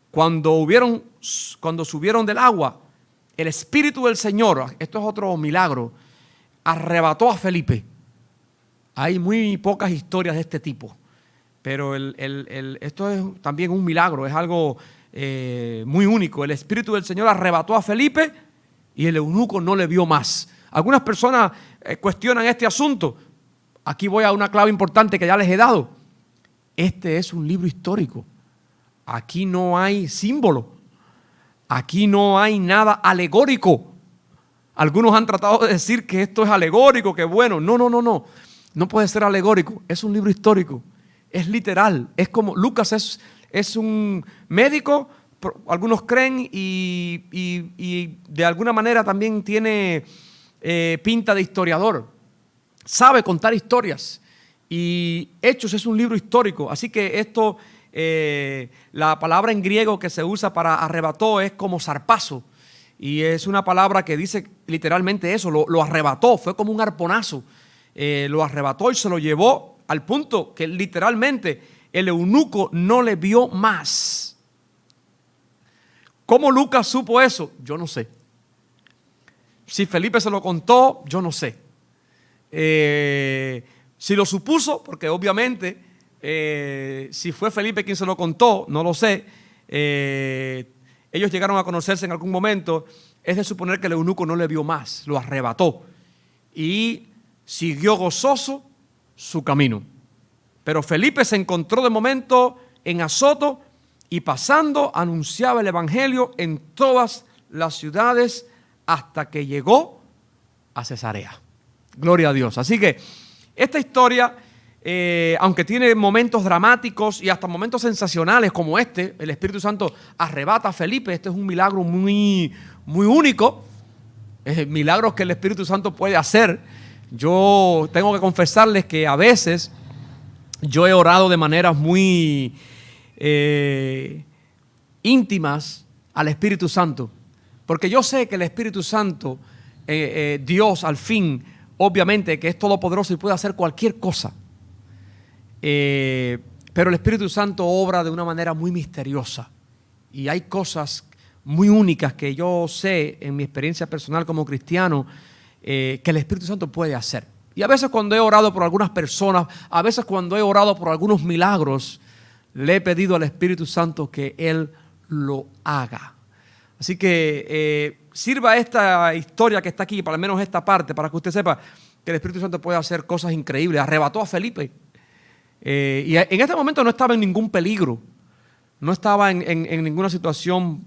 Cuando subieron del agua, el Espíritu del Señor, esto es otro milagro, arrebató a Felipe. Hay muy pocas historias de este tipo, pero esto es también un milagro, es algo muy único. El Espíritu del Señor arrebató a Felipe y el eunuco no le vio más. Algunas personas cuestionan este asunto. Aquí voy a una clave importante que ya les he dado. Este es un libro histórico. Aquí no hay símbolo. Aquí no hay nada alegórico. Algunos han tratado de decir que esto es alegórico, que bueno. No. No puede ser alegórico. Es un libro histórico. Es literal. Es como Lucas es un médico, algunos creen, y de alguna manera también tiene pinta de historiador. Sabe contar historias. Y Hechos es un libro histórico. Así que esto, la palabra en griego que se usa para arrebató es como zarpazo. Y es una palabra que dice literalmente eso, lo arrebató, fue como un arponazo. Lo arrebató y se lo llevó al punto que literalmente el eunuco no le vio más. ¿Cómo Lucas supo eso? Yo no sé. Si Felipe se lo contó, yo no sé. Si lo supuso, porque obviamente si fue Felipe quien se lo contó, no lo sé. Ellos llegaron a conocerse en algún momento. Es de suponer que el eunuco no le vio más, lo arrebató y siguió gozoso su camino. Pero Felipe se encontró de momento en Azoto y pasando anunciaba el evangelio en todas las ciudades hasta que llegó a Cesarea. Gloria a Dios. Así que esta historia, aunque tiene momentos dramáticos y hasta momentos sensacionales como este, el Espíritu Santo arrebata a Felipe. Este es un milagro muy único, milagros que el Espíritu Santo puede hacer. Yo tengo que confesarles que a veces yo he orado de maneras muy íntimas al Espíritu Santo, porque yo sé que el Espíritu Santo, Dios al fin, obviamente que es todopoderoso y puede hacer cualquier cosa, pero el Espíritu Santo obra de una manera muy misteriosa y hay cosas muy únicas que yo sé en mi experiencia personal como cristiano que el Espíritu Santo puede hacer. Y a veces cuando he orado por algunas personas, a veces cuando he orado por algunos milagros, le he pedido al Espíritu Santo que Él lo haga. Así que sirva esta historia que está aquí, para al menos esta parte, para que usted sepa que el Espíritu Santo puede hacer cosas increíbles. Arrebató a Felipe. Y en este momento no estaba en ningún peligro, no estaba en ninguna situación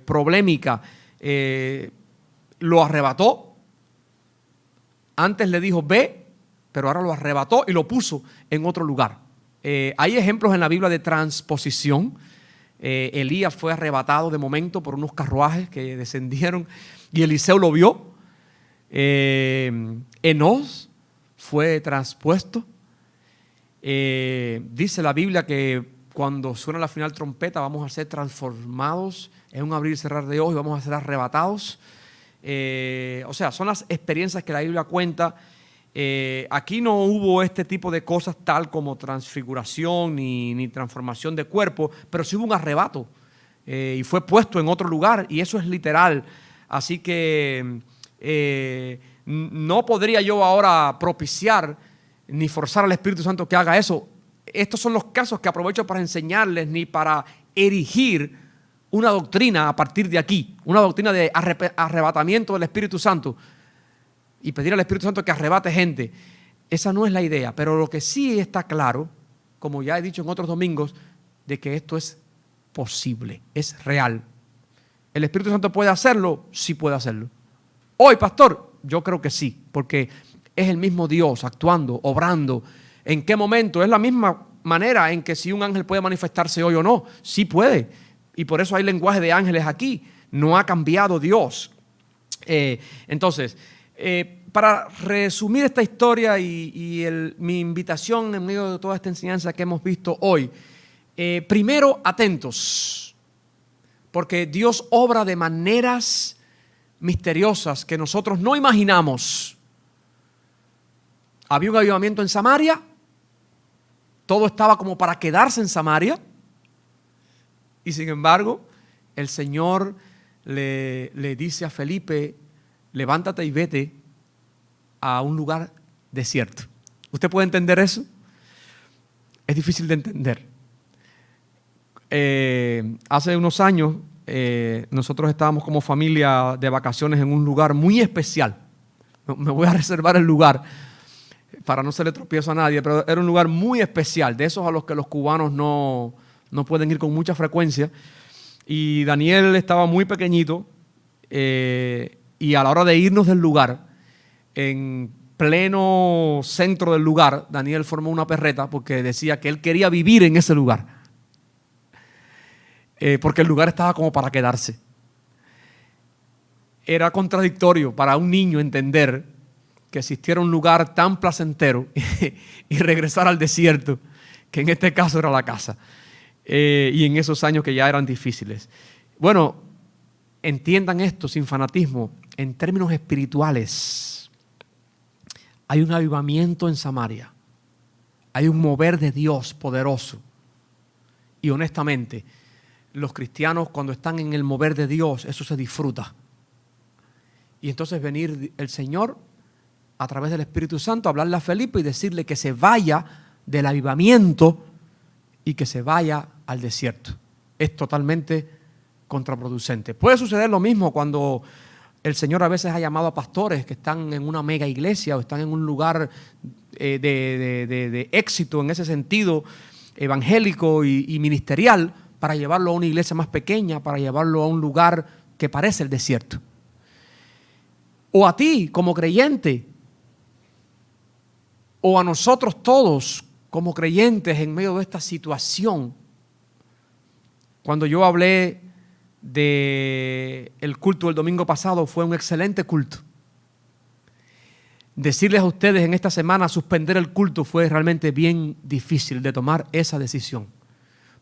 problemática. lo arrebató. Antes le dijo ve, pero ahora lo arrebató y lo puso en otro lugar. Hay ejemplos en la Biblia de transposición. Elías fue arrebatado de momento por unos carruajes que descendieron y Eliseo lo vio. Enós fue transpuesto. Dice la Biblia que cuando suena la final trompeta vamos a ser transformados en un abrir y cerrar de ojos y vamos a ser arrebatados. O sea, son las experiencias que la Biblia cuenta. Aquí no hubo este tipo de cosas tal como transfiguración ni transformación de cuerpo, pero sí hubo un arrebato y fue puesto en otro lugar, y eso es literal. Así que no podría yo ahora propiciar ni forzar al Espíritu Santo que haga eso. Estos son los casos que aprovecho para enseñarles, ni para erigir una doctrina a partir de aquí, una doctrina de arrebatamiento del Espíritu Santo y pedir al Espíritu Santo que arrebate gente. Esa no es la idea, pero lo que sí está claro, como ya he dicho en otros domingos, de que esto es posible, es real. ¿El Espíritu Santo puede hacerlo? Sí puede hacerlo. Hoy, pastor, yo creo que sí, porque es el mismo Dios actuando, obrando. ¿En qué momento? Es la misma manera en que si un ángel puede manifestarse hoy o no. Sí puede. Y por eso hay lenguaje de ángeles aquí. No ha cambiado Dios. Entonces, para resumir esta historia y mi invitación en medio de toda esta enseñanza que hemos visto hoy, primero, atentos, porque Dios obra de maneras misteriosas que nosotros no imaginamos. Había un avivamiento en Samaria, todo estaba como para quedarse en Samaria, y sin embargo, el Señor le dice a Felipe: levántate y vete a un lugar desierto. ¿Usted puede entender eso? Es difícil de entender. Hace unos años nosotros estábamos como familia de vacaciones en un lugar muy especial. Me voy a reservar el lugar para no hacerle tropiezo a nadie, pero era un lugar muy especial, de esos a los que los cubanos no pueden ir con mucha frecuencia. Y Daniel estaba muy pequeñito, y a la hora de irnos del lugar, en pleno centro del lugar, Daniel formó una perreta porque decía que él quería vivir en ese lugar, porque el lugar estaba como para quedarse. Era contradictorio para un niño entender que existiera un lugar tan placentero y regresar al desierto, que en este caso era la casa, y en esos años que ya eran difíciles. Bueno, entiendan esto sin fanatismo. En términos espirituales, hay un avivamiento en Samaria, hay un mover de Dios poderoso, y honestamente, los cristianos cuando están en el mover de Dios, eso se disfruta. Y entonces venir el Señor a través del Espíritu Santo, hablarle a Felipe y decirle que se vaya del avivamiento y que se vaya al desierto. Es totalmente contraproducente. Puede suceder lo mismo cuando el Señor a veces ha llamado a pastores que están en una mega iglesia o están en un lugar de éxito en ese sentido evangélico y ministerial, para llevarlo a una iglesia más pequeña, para llevarlo a un lugar que parece el desierto. O a ti como creyente, o a nosotros todos como creyentes en medio de esta situación. Cuando yo hablé del culto del domingo pasado, fue un excelente culto. Decirles a ustedes en esta semana suspender el culto fue realmente bien difícil de tomar esa decisión.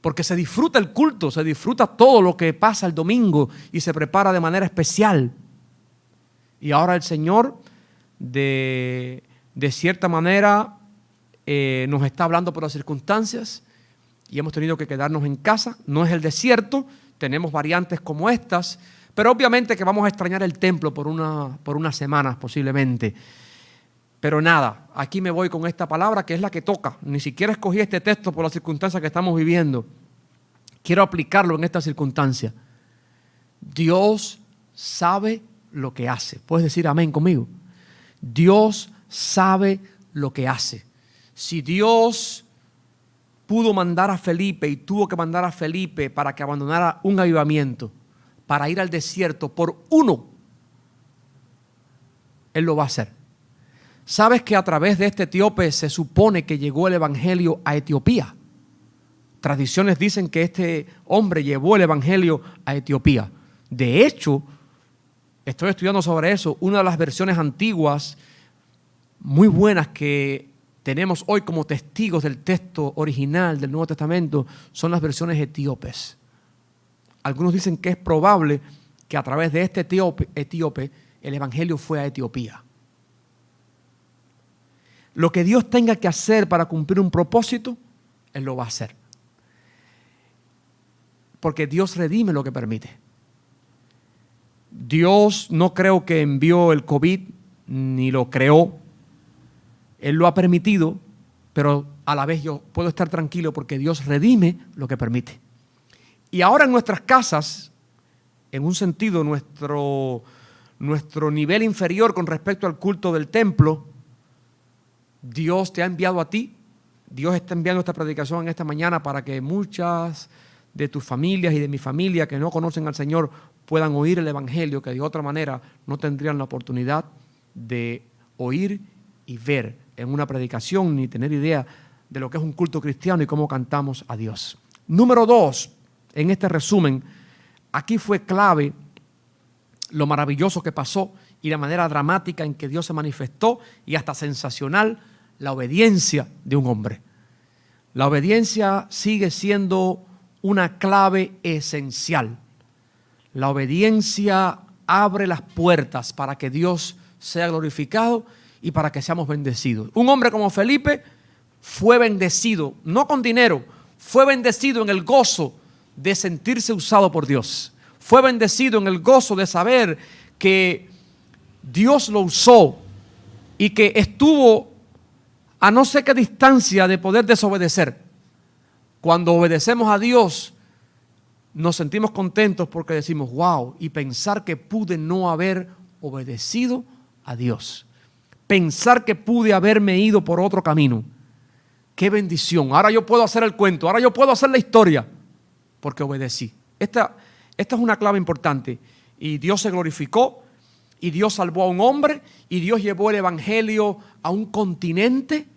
Porque se disfruta el culto, se disfruta todo lo que pasa el domingo y se prepara de manera especial. Y ahora el Señor, de cierta manera, nos está hablando por las circunstancias y hemos tenido que quedarnos en casa. No es el desierto, tenemos variantes como estas, pero obviamente que vamos a extrañar el templo por unas semanas posiblemente. Pero nada, aquí me voy con esta palabra que es la que toca. Ni siquiera escogí este texto por las circunstancias que estamos viviendo. Quiero aplicarlo en esta circunstancia. Dios sabe lo que hace. ¿Puedes decir amén conmigo? Dios sabe lo que hace. Si Dios pudo mandar a Felipe y tuvo que mandar a Felipe para que abandonara un avivamiento, para ir al desierto por uno, Él lo va a hacer. ¿Sabes que a través de este etíope se supone que llegó el evangelio a Etiopía? Tradiciones dicen que este hombre llevó el evangelio a Etiopía. De hecho, estoy estudiando sobre eso. Una de las versiones antiguas muy buenas que tenemos hoy como testigos del texto original del Nuevo Testamento son las versiones etíopes. Algunos dicen que es probable que a través de este etíope el evangelio fue a Etiopía. Lo que Dios tenga que hacer para cumplir un propósito, Él lo va a hacer. Porque Dios redime lo que permite. Dios no creo que envió el COVID ni lo creó. Él lo ha permitido, pero a la vez yo puedo estar tranquilo porque Dios redime lo que permite. Y ahora en nuestras casas, en un sentido, nuestro nivel inferior con respecto al culto del templo, Dios te ha enviado a ti. Dios está enviando esta predicación en esta mañana para que muchas de tus familias y de mi familia que no conocen al Señor puedan oír el evangelio, que de otra manera no tendrían la oportunidad de oír y ver en una predicación ni tener idea de lo que es un culto cristiano y cómo cantamos a Dios. Número 2, en este resumen, aquí fue clave lo maravilloso que pasó y la manera dramática en que Dios se manifestó y hasta sensacional, la obediencia de un hombre. La obediencia sigue siendo una clave esencial. La obediencia abre las puertas para que Dios sea glorificado y para que seamos bendecidos. Un hombre como Felipe fue bendecido, no con dinero, fue bendecido en el gozo de sentirse usado por Dios. Fue bendecido en el gozo de saber que Dios lo usó y que estuvo a no sé qué distancia de poder desobedecer. Cuando obedecemos a Dios, nos sentimos contentos porque decimos, wow, y pensar que pude no haber obedecido a Dios. Pensar que pude haberme ido por otro camino. Qué bendición. Ahora yo puedo hacer el cuento, ahora yo puedo hacer la historia, porque obedecí. Esta es una clave importante. Y Dios se glorificó, y Dios salvó a un hombre, y Dios llevó el evangelio a un continente,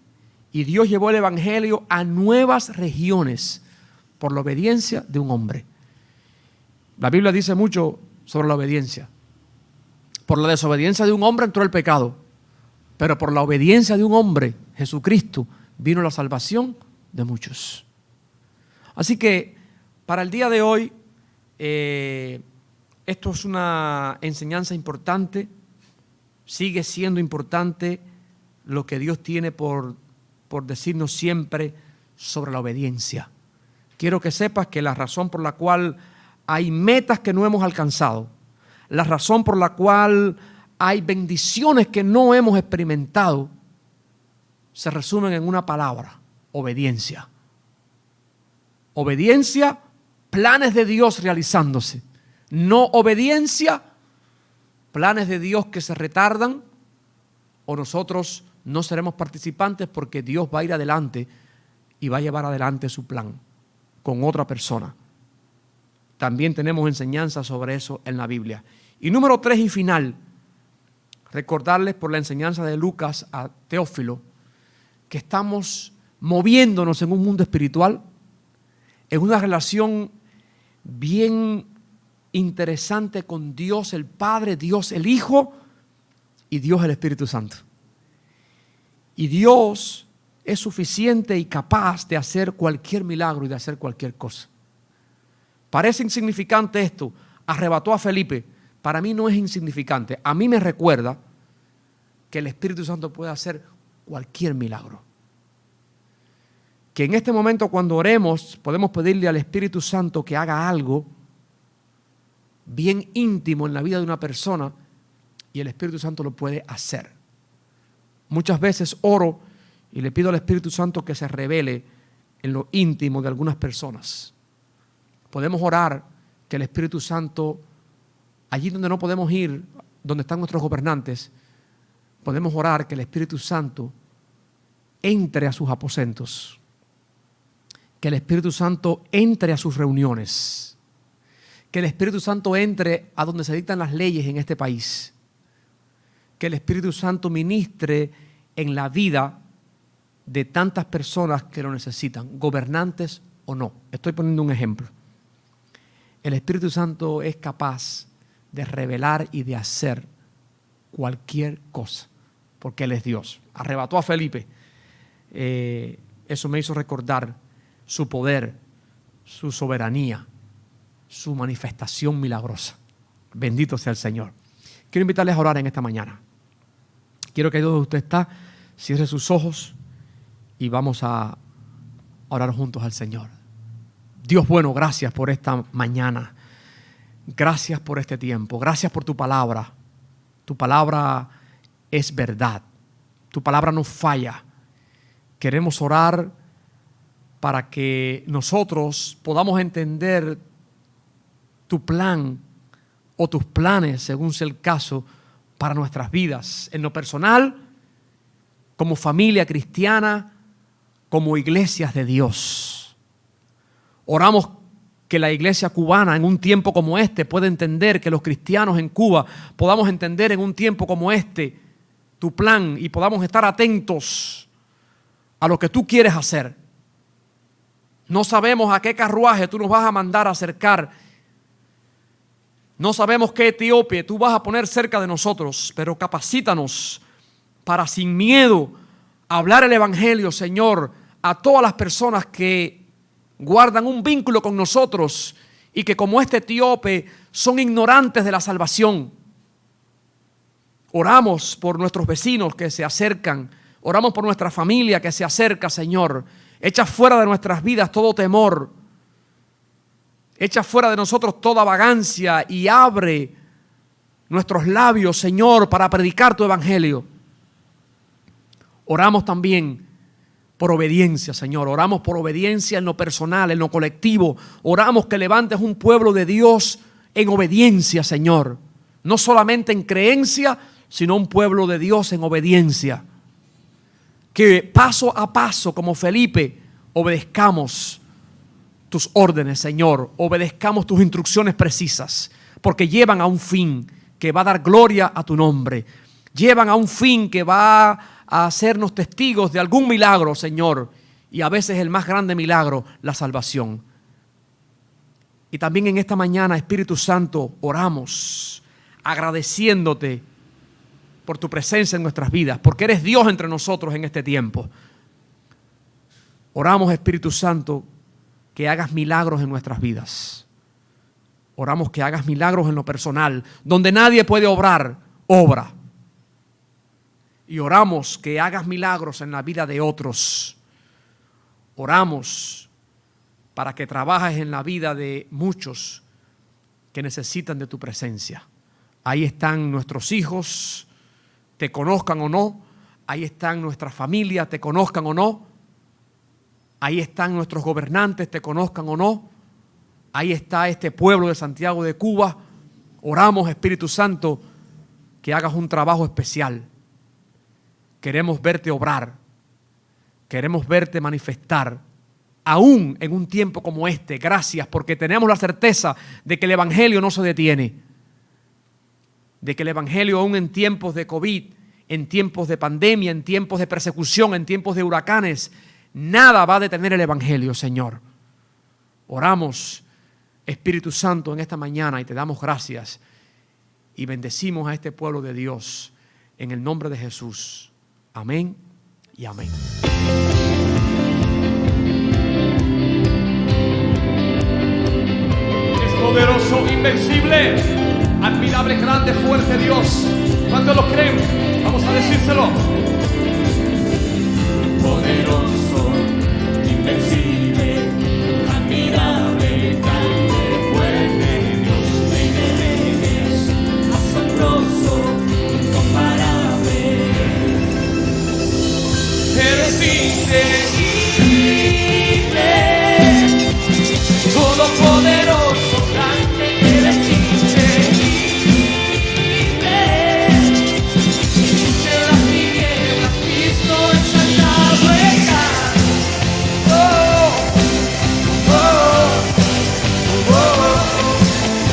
y Dios llevó el evangelio a nuevas regiones por la obediencia de un hombre. La Biblia dice mucho sobre la obediencia. Por la desobediencia de un hombre entró el pecado, pero por la obediencia de un hombre, Jesucristo, vino la salvación de muchos. Así que para el día de hoy, esto es una enseñanza importante. Sigue siendo importante lo que Dios tiene por decirnos siempre sobre la obediencia. Quiero que sepas que la razón por la cual hay metas que no hemos alcanzado, la razón por la cual hay bendiciones que no hemos experimentado, se resumen en una palabra: obediencia. Obediencia, planes de Dios realizándose. No obediencia, planes de Dios que se retardan o nosotros no seremos participantes porque Dios va a ir adelante y va a llevar adelante su plan con otra persona. También tenemos enseñanza sobre eso en la Biblia. Y número 3 y final, recordarles por la enseñanza de Lucas a Teófilo que estamos moviéndonos en un mundo espiritual, en una relación bien interesante con Dios el Padre, Dios el Hijo y Dios el Espíritu Santo. Y Dios es suficiente y capaz de hacer cualquier milagro y de hacer cualquier cosa. Parece insignificante esto. Arrebató a Felipe. Para mí no es insignificante. A mí me recuerda que el Espíritu Santo puede hacer cualquier milagro. Que en este momento cuando oremos podemos pedirle al Espíritu Santo que haga algo bien íntimo en la vida de una persona y el Espíritu Santo lo puede hacer. Muchas veces oro y le pido al Espíritu Santo que se revele en lo íntimo de algunas personas. Podemos orar que el Espíritu Santo, allí donde no podemos ir, donde están nuestros gobernantes, podemos orar que el Espíritu Santo entre a sus aposentos, que el Espíritu Santo entre a sus reuniones, Que el Espíritu Santo entre a donde se dictan las leyes en este país. Que el Espíritu Santo ministre en la vida de tantas personas que lo necesitan, gobernantes o no. Estoy poniendo un ejemplo. El Espíritu Santo es capaz de revelar y de hacer cualquier cosa, porque Él es Dios. Arrebató a Felipe. Eso me hizo recordar su poder, su soberanía, su manifestación milagrosa. Bendito sea el Señor. Quiero invitarles a orar en esta mañana. Quiero que donde usted está, cierre sus ojos y vamos a orar juntos al Señor. Dios bueno, gracias por esta mañana. Gracias por este tiempo. Gracias por tu palabra. Tu palabra es verdad. Tu palabra no falla. Queremos orar para que nosotros podamos entender tu plan o tus planes, según sea el caso, para nuestras vidas. En lo personal, como familia cristiana, como iglesias de Dios. Oramos que la iglesia cubana en un tiempo como este pueda entender, que los cristianos en Cuba podamos entender en un tiempo como este tu plan y podamos estar atentos a lo que tú quieres hacer. No sabemos a qué carruaje tú nos vas a mandar a acercar. No sabemos qué etíope tú vas a poner cerca de nosotros, pero capacítanos para sin miedo hablar el evangelio, Señor, a todas las personas que guardan un vínculo con nosotros y que como este etíope son ignorantes de la salvación. Oramos por nuestros vecinos que se acercan, oramos por nuestra familia que se acerca, Señor. Echa fuera de nuestras vidas todo temor, echa fuera de nosotros toda vagancia y abre nuestros labios, Señor, para predicar tu evangelio. Oramos también por obediencia, Señor. Oramos por obediencia en lo personal, en lo colectivo. Oramos que levantes un pueblo de Dios en obediencia, Señor. No solamente en creencia, sino un pueblo de Dios en obediencia. Que paso a paso, como Felipe, obedezcamos tus órdenes, Señor. Obedezcamos tus instrucciones precisas, porque llevan a un fin que va a dar gloria a tu nombre. Llevan a un fin que va a hacernos testigos de algún milagro, Señor. Y a veces el más grande milagro, la salvación. Y también en esta mañana, Espíritu Santo, oramos agradeciéndote por tu presencia en nuestras vidas, porque eres Dios entre nosotros en este tiempo. Oramos, Espíritu Santo, que hagas milagros en nuestras vidas. Oramos que hagas milagros en lo personal, donde nadie puede obrar, obra. Y oramos que hagas milagros en la vida de otros. Oramos para que trabajes en la vida de muchos que necesitan de tu presencia. Ahí están nuestros hijos, te conozcan o no. Ahí están nuestra familia, te conozcan o no. Ahí están nuestros gobernantes, te conozcan o no. Ahí está este pueblo de Santiago de Cuba. Oramos, Espíritu Santo, que hagas un trabajo especial. Queremos verte obrar. Queremos verte manifestar. Aún en un tiempo como este. Gracias, porque tenemos la certeza de que el evangelio no se detiene. De que el evangelio aún en tiempos de COVID, en tiempos de pandemia, en tiempos de persecución, en tiempos de huracanes, nada va a detener el evangelio, Señor. Oramos, Espíritu Santo, en esta mañana y te damos gracias y bendecimos a este pueblo de Dios en el nombre de Jesús. Amén y amén. Es poderoso, invencible, admirable, grande, fuerte Dios. ¿Cuántos lo creen? Vamos a decírselo. Poderoso, invencible, admirable, grande, fuerte Dios de reyes, asombroso, incomparable. Eres Increíble, todopoderoso, grande, eres increíble. De las tinieblas, Cristo exaltado está. Oh, oh, oh, oh.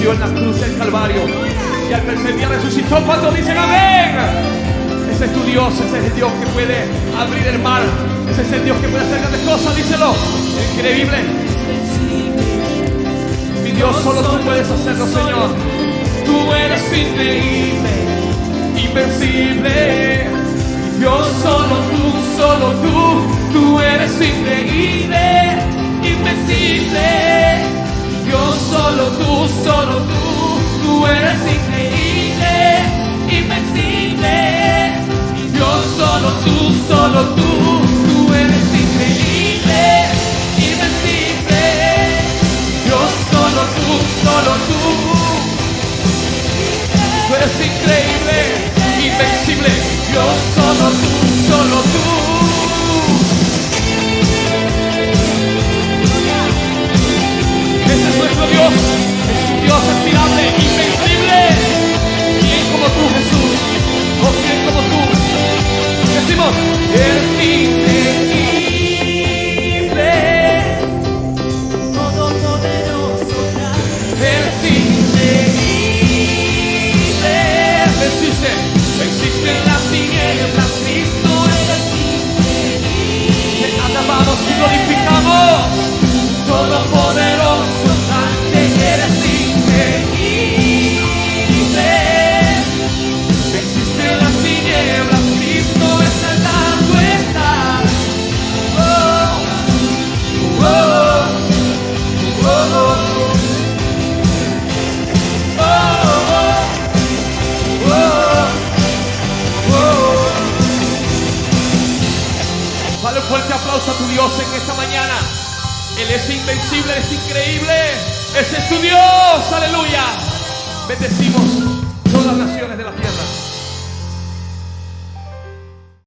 venció en la cruz del Calvario. Y al tercer día resucitó. Cuando dicen amén. Ese es tu Dios, ese es el Dios que puede abrir el mar. Ese es el Dios que puede hacer grandes cosas, díselo. Increíble. Mi Dios, solo tú puedes hacerlo, Señor. Tú eres increíble, invencible. Dios, solo tú eres increíble, invencible. Dios, solo tú eres increíble, invencible. Dios, solo tú eres increíble, invencible. Dios, solo tú eres increíble, invencible. Dios, solo tú. Ese es nuestro Dios, es un Dios admirable, invencible. ¿Quién como tú, Jesús? ¿O quién como tú? Decimos, eres increíble, todopoderoso, eres increíble. Venciste en las tinieblas, Cristo eres increíble. Te alabamos y glorificamos, todopoderoso, eres increíble. Venciste en las tinieblas, Cristo exaltado estás. Oh, oh, oh, oh. Dale un fuerte aplauso a tu Dios en esta mañana. Él es invencible, es increíble. Ese es tu Dios, aleluya. Bendecimos todas las naciones de la tierra.